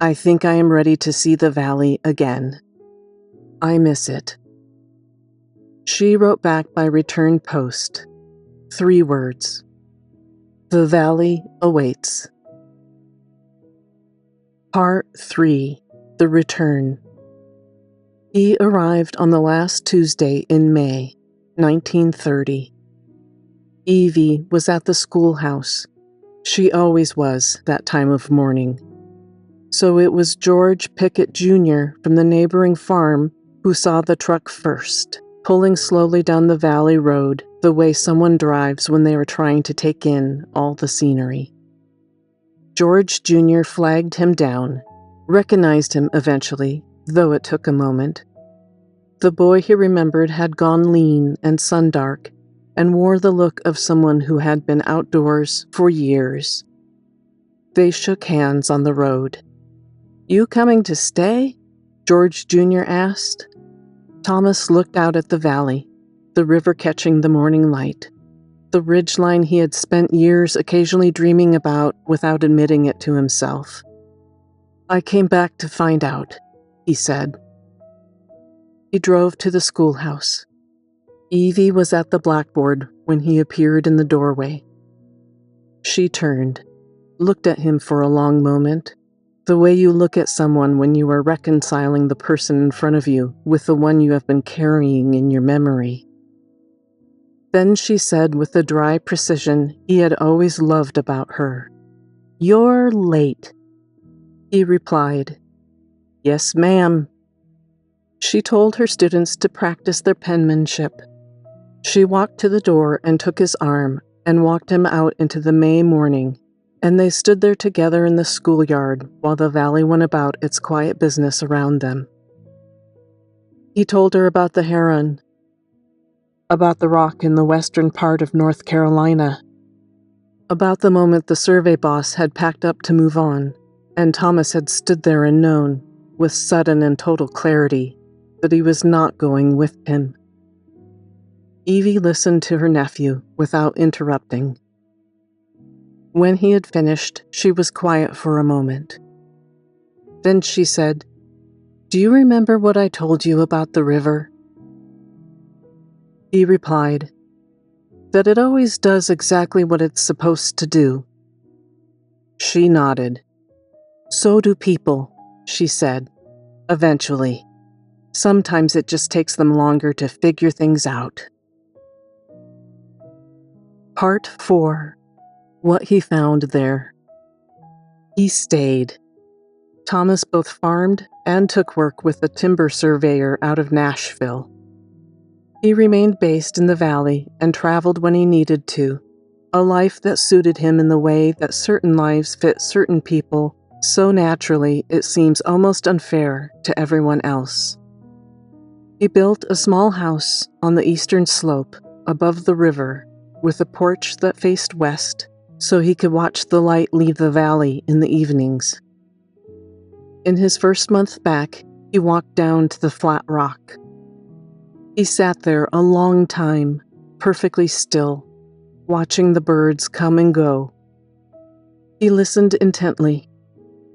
"I think I am ready to see the valley again. I miss it." She wrote back by return post. 3 words. "The valley awaits." Part 3. The Return. He arrived on the last Tuesday in May, 1930. Evie was at the schoolhouse. She always was that time of morning. So it was George Pickett Jr. from the neighboring farm who saw the truck first, pulling slowly down the valley road the way someone drives when they are trying to take in all the scenery. George Jr. flagged him down, recognized him eventually, though it took a moment. The boy he remembered had gone lean and sun-dark and wore the look of someone who had been outdoors for years. They shook hands on the road. "You coming to stay?" George Jr. asked. Thomas looked out at the valley, the river catching the morning light, the ridgeline he had spent years occasionally dreaming about without admitting it to himself. I came back to find out, he said. He drove to the schoolhouse. Evie was at the blackboard when he appeared in the doorway. She turned, looked at him for a long moment, the way you look at someone when you are reconciling the person in front of you with the one you have been carrying in your memory. Then she said with the dry precision he had always loved about her, "You're late." He replied, "Yes, ma'am." She told her students to practice their penmanship. She walked to the door and took his arm and walked him out into the May morning, and they stood there together in the schoolyard while the valley went about its quiet business around them. He told her about the Harlan, about the rock in the western part of North Carolina, about the moment the survey boss had packed up to move on, and Thomas had stood there and known, with sudden and total clarity, that he was not going with him. Evie listened to her nephew without interrupting. When he had finished, she was quiet for a moment. Then she said, "Do you remember what I told you about the river?" He replied, "That it always does exactly what it's supposed to do." She nodded. "So do people," she said, "eventually. Sometimes it just takes them longer to figure things out." Part 4. What he found there. He stayed. Thomas both farmed and took work with a timber surveyor out of Nashville. He remained based in the valley and traveled when he needed to, a life that suited him in the way that certain lives fit certain people so naturally it seems almost unfair to everyone else. He built a small house on the eastern slope above the river with a porch that faced west so he could watch the light leave the valley in the evenings. In his first month back, he walked down to the flat rock. He sat there a long time, perfectly still, watching the birds come and go. He listened intently,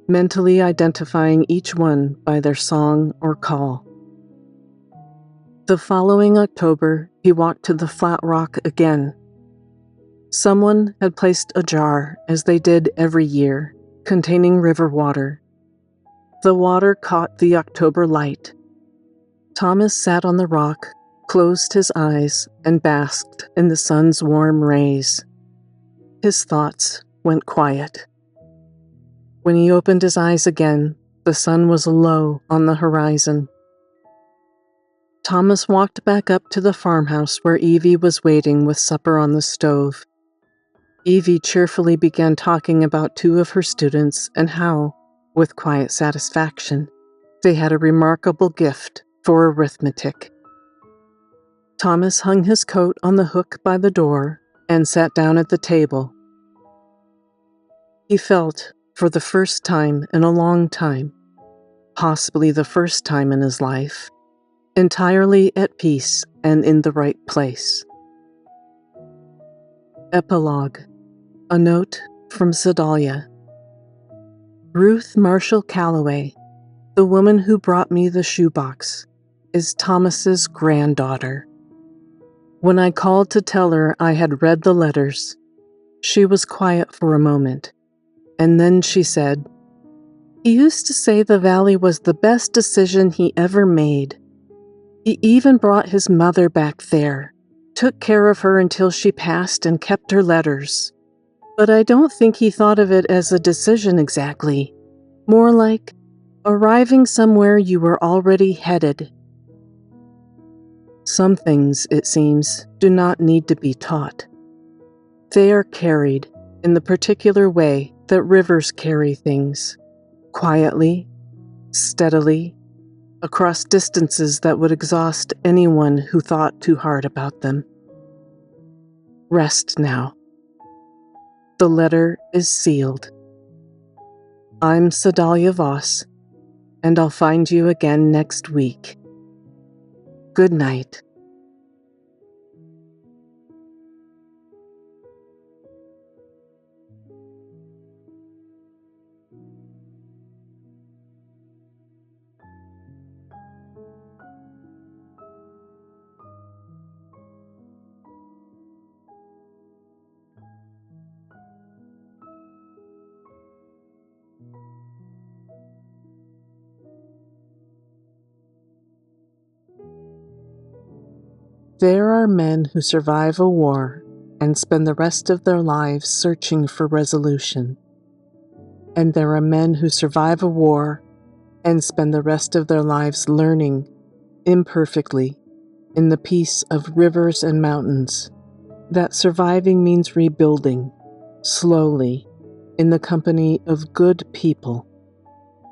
mentally identifying each one by their song or call. The following October, he walked to the flat rock again. Someone had placed a jar, as they did every year, containing river water. The water caught the October light. Thomas sat on the rock, closed his eyes, and basked in the sun's warm rays. His thoughts went quiet. When he opened his eyes again, the sun was low on the horizon. Thomas walked back up to the farmhouse where Evie was waiting with supper on the stove. Evie cheerfully began talking about two of her students and how, with quiet satisfaction, they had a remarkable gift for arithmetic. Thomas hung his coat on the hook by the door and sat down at the table. He felt, for the first time in a long time, possibly the first time in his life, entirely at peace and in the right place. Epilogue. A note from Sedalia. Ruth Marshall Calloway, the woman who brought me the shoebox, is Thomas's granddaughter. When I called to tell her I had read the letters, she was quiet for a moment, and then she said, "He used to say the valley was the best decision he ever made. He even brought his mother back there, took care of her until she passed and kept her letters. But I don't think he thought of it as a decision exactly, more like arriving somewhere you were already headed." Some things, it seems, do not need to be taught. They are carried in the particular way that rivers carry things, quietly, steadily, across distances that would exhaust anyone who thought too hard about them. Rest now. The letter is sealed. I'm Sedalia Voss, and I'll find you again next week. Good night. There are men who survive a war and spend the rest of their lives searching for resolution. And there are men who survive a war and spend the rest of their lives learning, imperfectly, in the peace of rivers and mountains, that surviving means rebuilding, slowly, in the company of good people.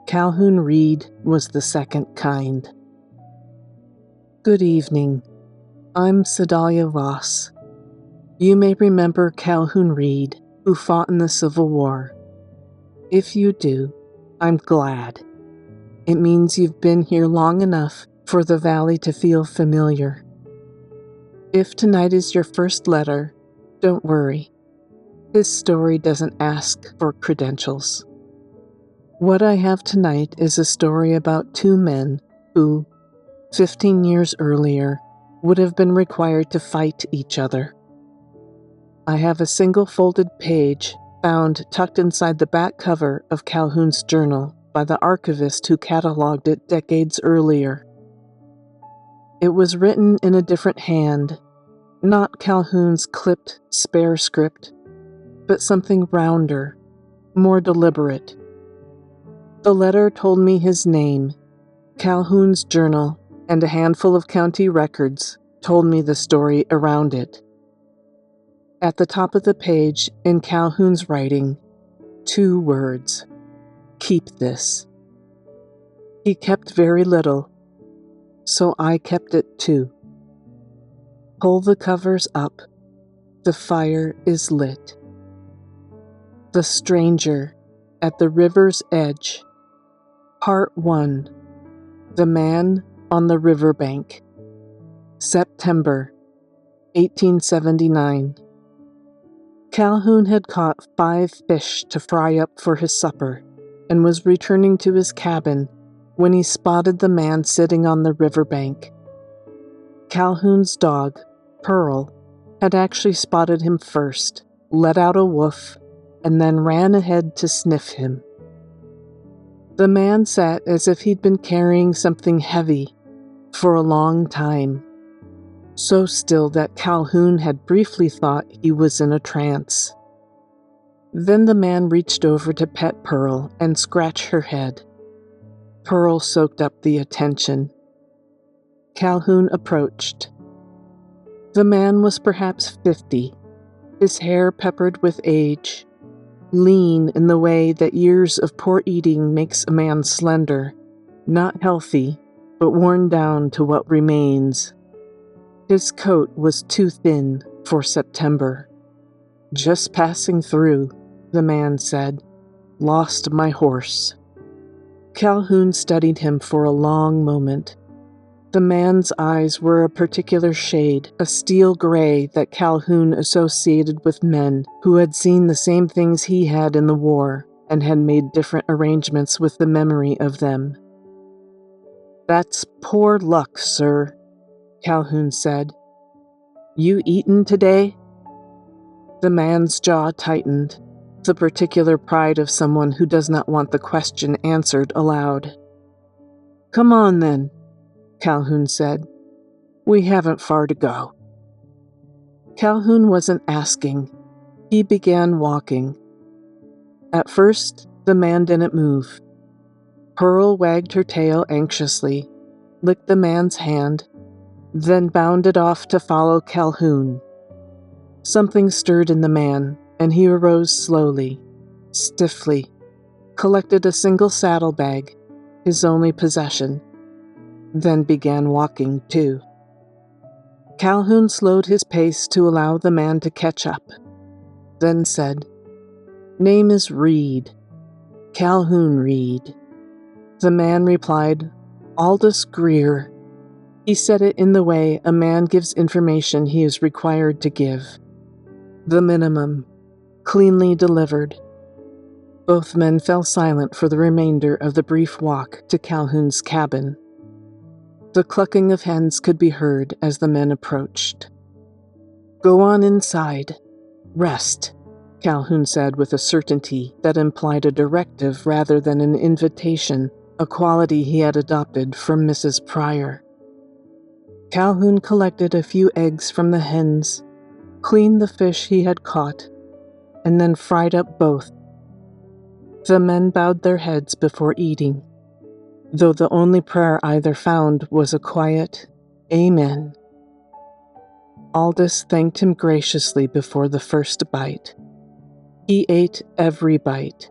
Calhoun Reed was the second kind. Good evening. I'm Sedalia Voss. You may remember Calhoun Reed, who fought in the Civil War. If you do, I'm glad. It means you've been here long enough for the valley to feel familiar. If tonight is your first letter, don't worry. His story doesn't ask for credentials. What I have tonight is a story about two men who, 15 years earlier, would have been required to fight each other. I have a single folded page found tucked inside the back cover of Calhoun's journal by the archivist who cataloged it decades earlier. It was written in a different hand, not Calhoun's clipped, spare script, but something rounder, more deliberate. The letter told me his name. Calhoun's journal and a handful of county records told me the story around it. At the top of the page, in Calhoun's writing, 2 words: keep this. He kept very little, so I kept it too. Pull the covers up. The fire is lit. The Stranger at the River's Edge. Part 1. The Man on the Riverbank. September 1879. Calhoun had caught 5 fish to fry up for his supper and was returning to his cabin when he spotted the man sitting on the riverbank. Calhoun's dog, Pearl, had actually spotted him first, let out a woof, and then ran ahead to sniff him. The man sat as if he'd been carrying something heavy for a long time, so still that Calhoun had briefly thought he was in a trance. Then the man reached over to pet Pearl and scratch her head. Pearl soaked up the attention. Calhoun approached. The man was perhaps 50, his hair peppered with age, lean in the way that years of poor eating makes a man slender, not healthy, but worn down to what remains. His coat was too thin for September. Just passing through, the man said. Lost my horse. Calhoun studied him for a long moment. The man's eyes were a particular shade, a steel gray that Calhoun associated with men who had seen the same things he had in the war and had made different arrangements with the memory of them. That's poor luck, sir, Calhoun said. You eaten today? The man's jaw tightened, the particular pride of someone who does not want the question answered aloud. Come on then, Calhoun said. We haven't far to go. Calhoun wasn't asking. He began walking. At first, the man didn't move. Pearl wagged her tail anxiously, licked the man's hand, then bounded off to follow Calhoun. Something stirred in the man, and he arose slowly, stiffly, collected a single saddlebag, his only possession, then began walking too. Calhoun slowed his pace to allow the man to catch up, then said, Name is Reed, Calhoun Reed. The man replied, Aldous Greer. He said it in the way a man gives information he is required to give. The minimum, cleanly delivered. Both men fell silent for the remainder of the brief walk to Calhoun's cabin. The clucking of hens could be heard as the men approached. Go on inside. Rest, Calhoun said with a certainty that implied a directive rather than an invitation, a quality he had adopted from Mrs. Pryor. Calhoun collected a few eggs from the hens, cleaned the fish he had caught, and then fried up both. The men bowed their heads before eating, though the only prayer either found was a quiet "Amen." Aldous thanked him graciously before the first bite. He ate every bite.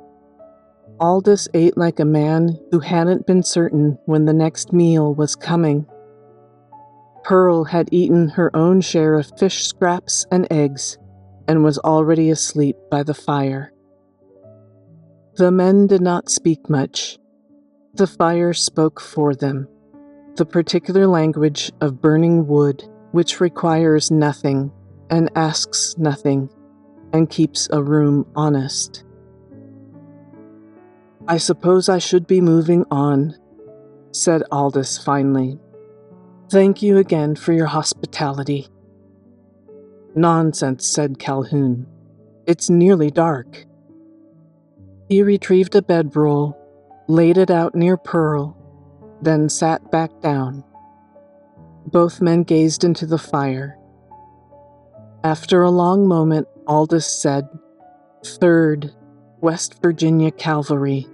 Aldous ate like a man who hadn't been certain when the next meal was coming. Pearl had eaten her own share of fish scraps and eggs and was already asleep by the fire. The men did not speak much. The fire spoke for them, the particular language of burning wood, which requires nothing and asks nothing and keeps a room honest. "I suppose I should be moving on," said Aldous finally. "Thank you again for your hospitality." "Nonsense," said Calhoun. "It's nearly dark." He retrieved a bedroll, laid it out near Pearl, then sat back down. Both men gazed into the fire. After a long moment, Aldous said, "3rd West Virginia Cavalry."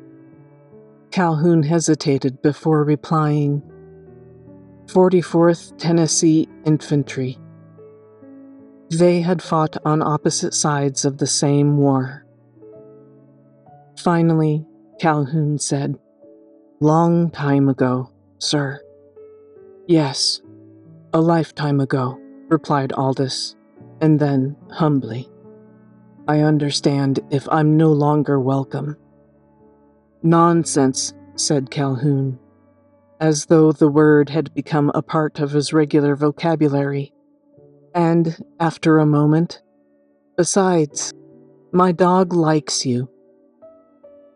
Calhoun hesitated before replying, "44th Tennessee Infantry." They had fought on opposite sides of the same war. Finally, Calhoun said, "Long time ago, sir." "Yes, a lifetime ago," replied Aldous, and then, humbly, "I understand if I'm no longer welcome." "Nonsense," said Calhoun, as though the word had become a part of his regular vocabulary. And, after a moment, "Besides, my dog likes you."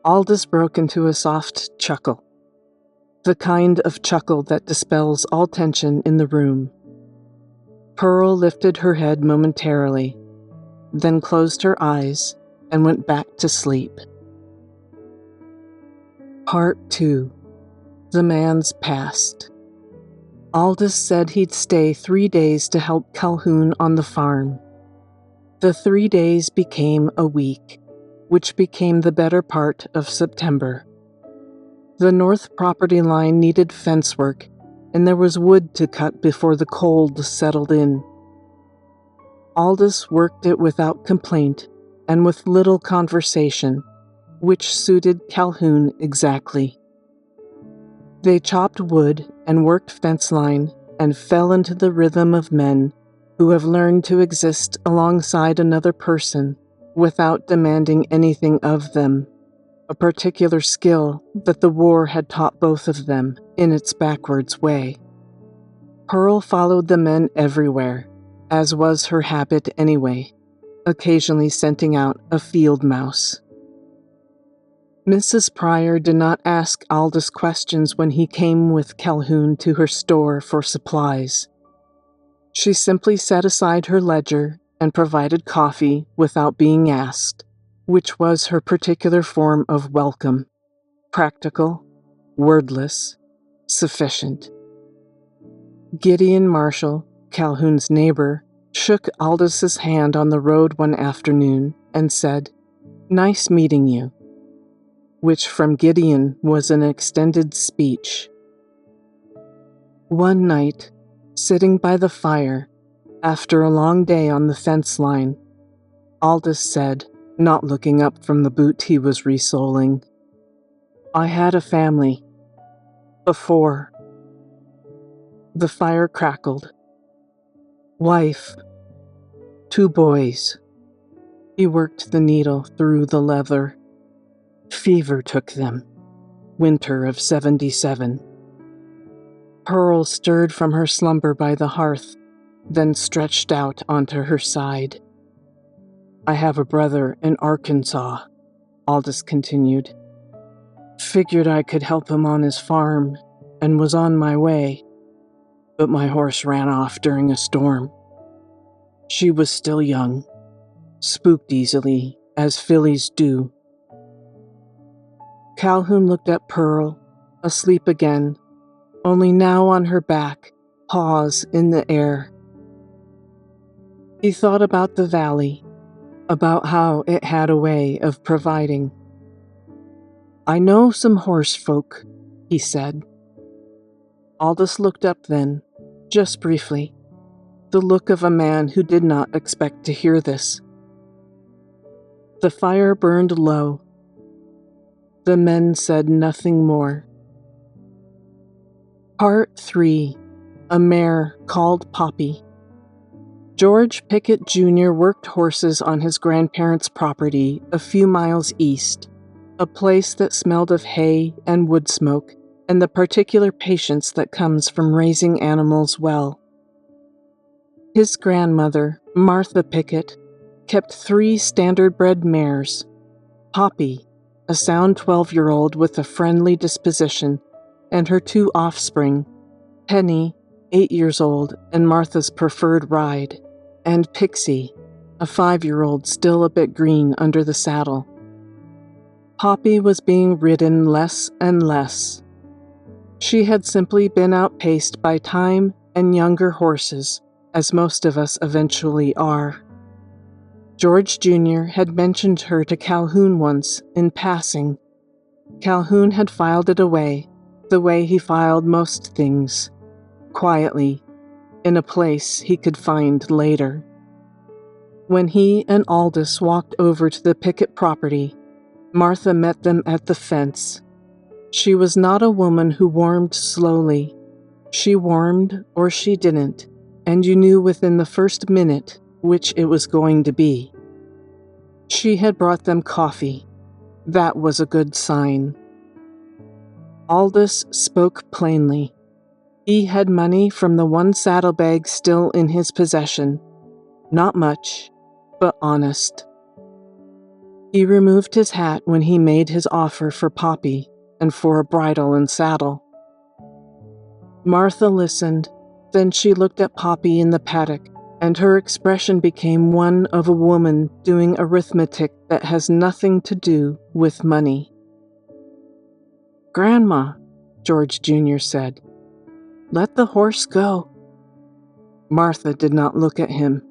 Aldous broke into a soft chuckle, the kind of chuckle that dispels all tension in the room. Pearl lifted her head momentarily, then closed her eyes and went back to sleep. Part 2. The Man's Past. Aldous said he'd stay 3 days to help Calhoun on the farm. The 3 days became a week, which became the better part of September. The north property line needed fence work, and there was wood to cut before the cold settled in. Aldous worked it without complaint and with little conversation, which suited Calhoun exactly. They chopped wood and worked fence line and fell into the rhythm of men who have learned to exist alongside another person without demanding anything of them, a particular skill that the war had taught both of them in its backwards way. Pearl followed the men everywhere, as was her habit anyway, occasionally scenting out a field mouse. Mrs. Pryor did not ask Aldous questions when he came with Calhoun to her store for supplies. She simply set aside her ledger and provided coffee without being asked, which was her particular form of welcome. Practical, wordless, sufficient. Gideon Marshall, Calhoun's neighbor, shook Aldous's hand on the road one afternoon and said, "Nice meeting you," which from Gideon was an extended speech. One night, sitting by the fire, after a long day on the fence line, Aldous said, not looking up from the boot he was resoling, "I had a family. Before." The fire crackled. "Wife. 2 boys." He worked the needle through the leather. "Fever took them. Winter of '77. Pearl stirred from her slumber by the hearth, then stretched out onto her side. "I have a brother in Arkansas," Aldous continued. "Figured I could help him on his farm, and was on my way, but my horse ran off during a storm. She was still young, spooked easily, as fillies do." Calhoun looked at Pearl, asleep again, only now on her back, pause in the air. He thought about the valley, about how it had a way of providing. "I know some horse folk," he said. Aldous looked up then, just briefly, the look of a man who did not expect to hear this. The fire burned low. The men said nothing more. Part 3. A Mare Called Poppy. George Pickett Jr. worked horses on his grandparents' property a few miles east, a place that smelled of hay and wood smoke and the particular patience that comes from raising animals well. His grandmother, Martha Pickett, kept 3 standard-bred mares: Poppy, a sound 12-year-old with a friendly disposition, and her 2 offspring, Penny, 8 years old and Martha's preferred ride, and Pixie, a 5-year-old still a bit green under the saddle. Poppy was being ridden less and less. She had simply been outpaced by time and younger horses, as most of us eventually are. George Jr. had mentioned her to Calhoun once, in passing. Calhoun had filed it away, the way he filed most things, quietly, in a place he could find later. When he and Aldous walked over to the Pickett property, Martha met them at the fence. She was not a woman who warmed slowly. She warmed or she didn't, and you knew within the first minute which it was going to be. She had brought them coffee. That was a good sign. Aldous spoke plainly. He had money from the 1 saddlebag still in his possession. Not much, but honest. He removed his hat when he made his offer for Poppy and for a bridle and saddle. Martha listened, then she looked at Poppy in the paddock, and her expression became one of a woman doing arithmetic that has nothing to do with money. "Grandma," George Jr. said, "let the horse go." Martha did not look at him.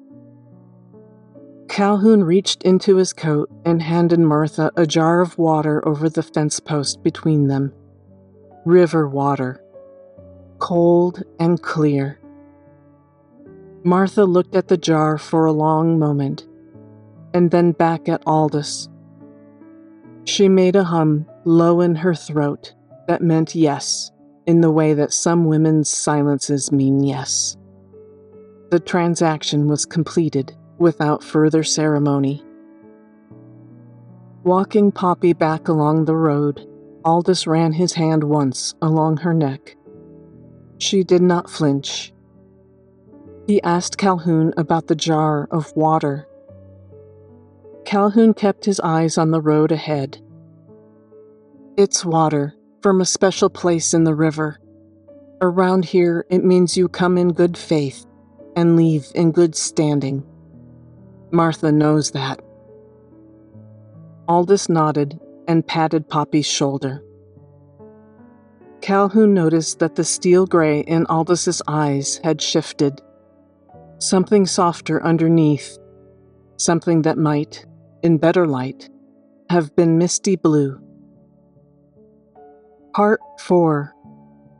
Calhoun reached into his coat and handed Martha a jar of water over the fence post between them. River water. Cold and clear. Martha looked at the jar for a long moment, and then back at Aldous. She made a hum low in her throat that meant yes, in the way that some women's silences mean yes. The transaction was completed without further ceremony. Walking Poppy back along the road, Aldous ran his hand once along her neck. She did not flinch. He asked Calhoun about the jar of water. Calhoun kept his eyes on the road ahead. "It's water from a special place in the river. Around here, it means you come in good faith and leave in good standing. Martha knows that." Aldous nodded and patted Poppy's shoulder. Calhoun noticed that the steel gray in Aldous' eyes had shifted. Something softer underneath, something that might, in better light, have been misty blue. Part 4.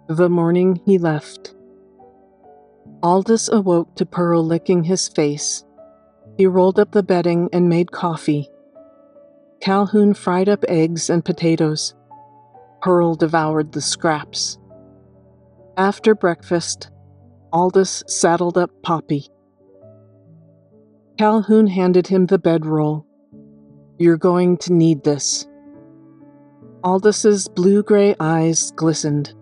The Morning He Left. Aldous awoke to Pearl licking his face. He rolled up the bedding and made coffee. Calhoun fried up eggs and potatoes. Pearl devoured the scraps. After breakfast, Aldous saddled up Poppy. Calhoun handed him the bedroll. "You're going to need this." Aldous' blue-gray eyes glistened.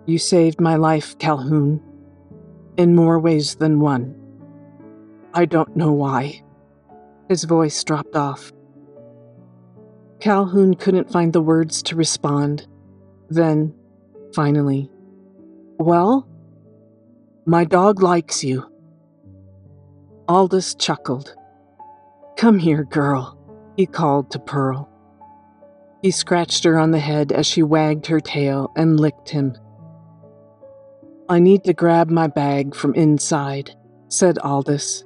"You saved my life, Calhoun, in more ways than one. I don't know why." His voice dropped off. Calhoun couldn't find the words to respond. Then, finally, "Well?" "My dog likes you." Aldous chuckled. "Come here, girl," he called to Pearl. He scratched her on the head as she wagged her tail and licked him. I need to grab my bag from inside, said Aldous.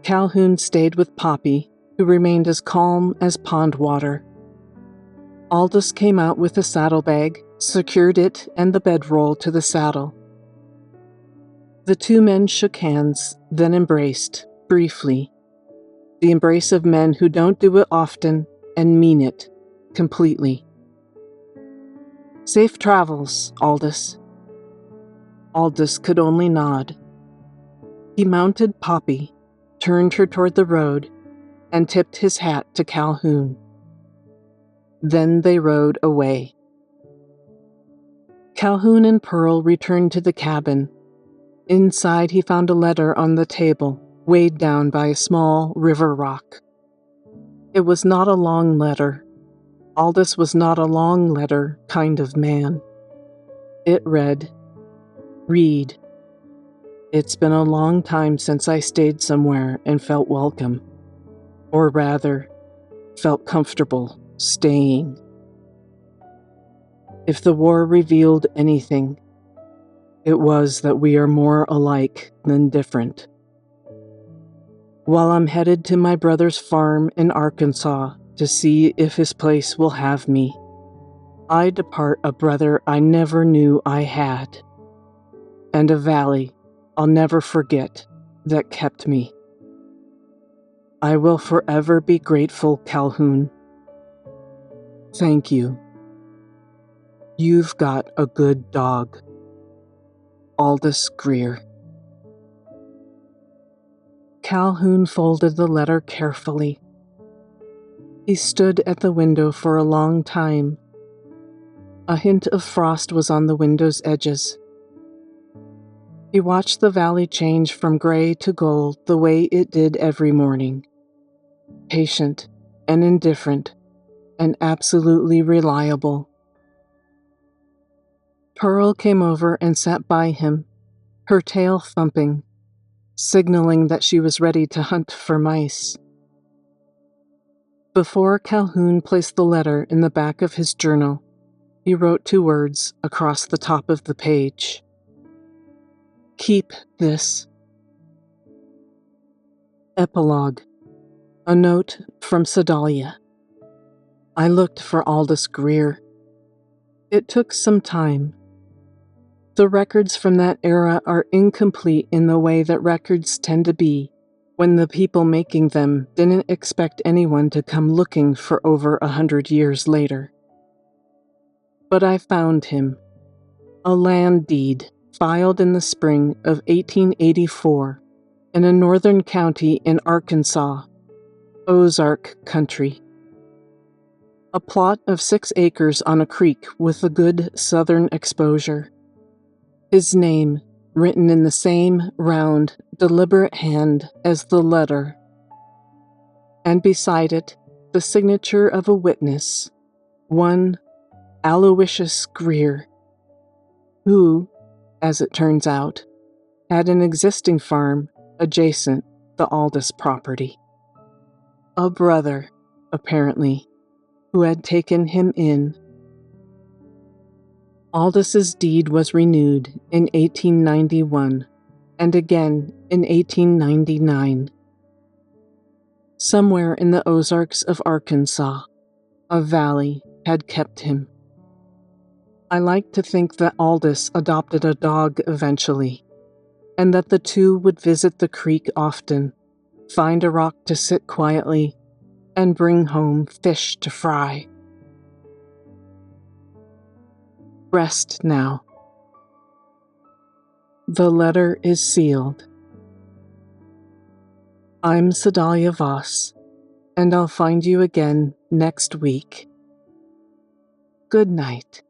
Calhoun stayed with Poppy, who remained as calm as pond water. Aldous came out with the saddlebag, secured it and the bedroll to the saddle. The two men shook hands, then embraced, briefly. The embrace of men who don't do it often and mean it, completely. Safe travels, Aldous. Aldous could only nod. He mounted Poppy, turned her toward the road, and tipped his hat to Calhoun. Then they rode away. Calhoun and Pearl returned to the cabin. Inside, he found a letter on the table, weighed down by a small river rock. It was not a long letter. Aldous was not a long letter kind of man. It read, "Read. It's been a long time since I stayed somewhere and felt welcome. Or rather, felt comfortable staying. If the war revealed anything, it was that we are more alike than different. While I'm headed to my brother's farm in Arkansas to see if his place will have me, I depart a brother I never knew I had, and a valley I'll never forget that kept me. I will forever be grateful, Calhoun. Thank you. You've got a good dog. Aldous Greer." Calhoun folded the letter carefully. He stood at the window for a long time. A hint of frost was on the window's edges. He watched the valley change from gray to gold the way it did every morning. Patient and indifferent and absolutely reliable. Pearl came over and sat by him, her tail thumping, signaling that she was ready to hunt for mice. Before Calhoun placed the letter in the back of his journal, he wrote 2 words across the top of the page. "Keep this." Epilogue. A note from Sedalia. I looked for Aldous Greer. It took some time. The records from that era are incomplete in the way that records tend to be when the people making them didn't expect anyone to come looking for over 100 years later. But I found him. A land deed filed in the spring of 1884 in a northern county in Arkansas, Ozark country. A plot of 6 acres on a creek with a good southern exposure. His name written in the same round, deliberate hand as the letter. And beside it, the signature of a witness, one Aloysius Greer, who, as it turns out, had an existing farm adjacent the Aldous property. A brother, apparently, who had taken him in. Aldous' deed was renewed in 1891 and again in 1899. Somewhere in the Ozarks of Arkansas, a valley had kept him. I like to think that Aldous adopted a dog eventually, and that the two would visit the creek often, find a rock to sit quietly, and bring home fish to fry. Rest now. The letter is sealed. I'm Sedalia Voss, and I'll find you again next week. Good night.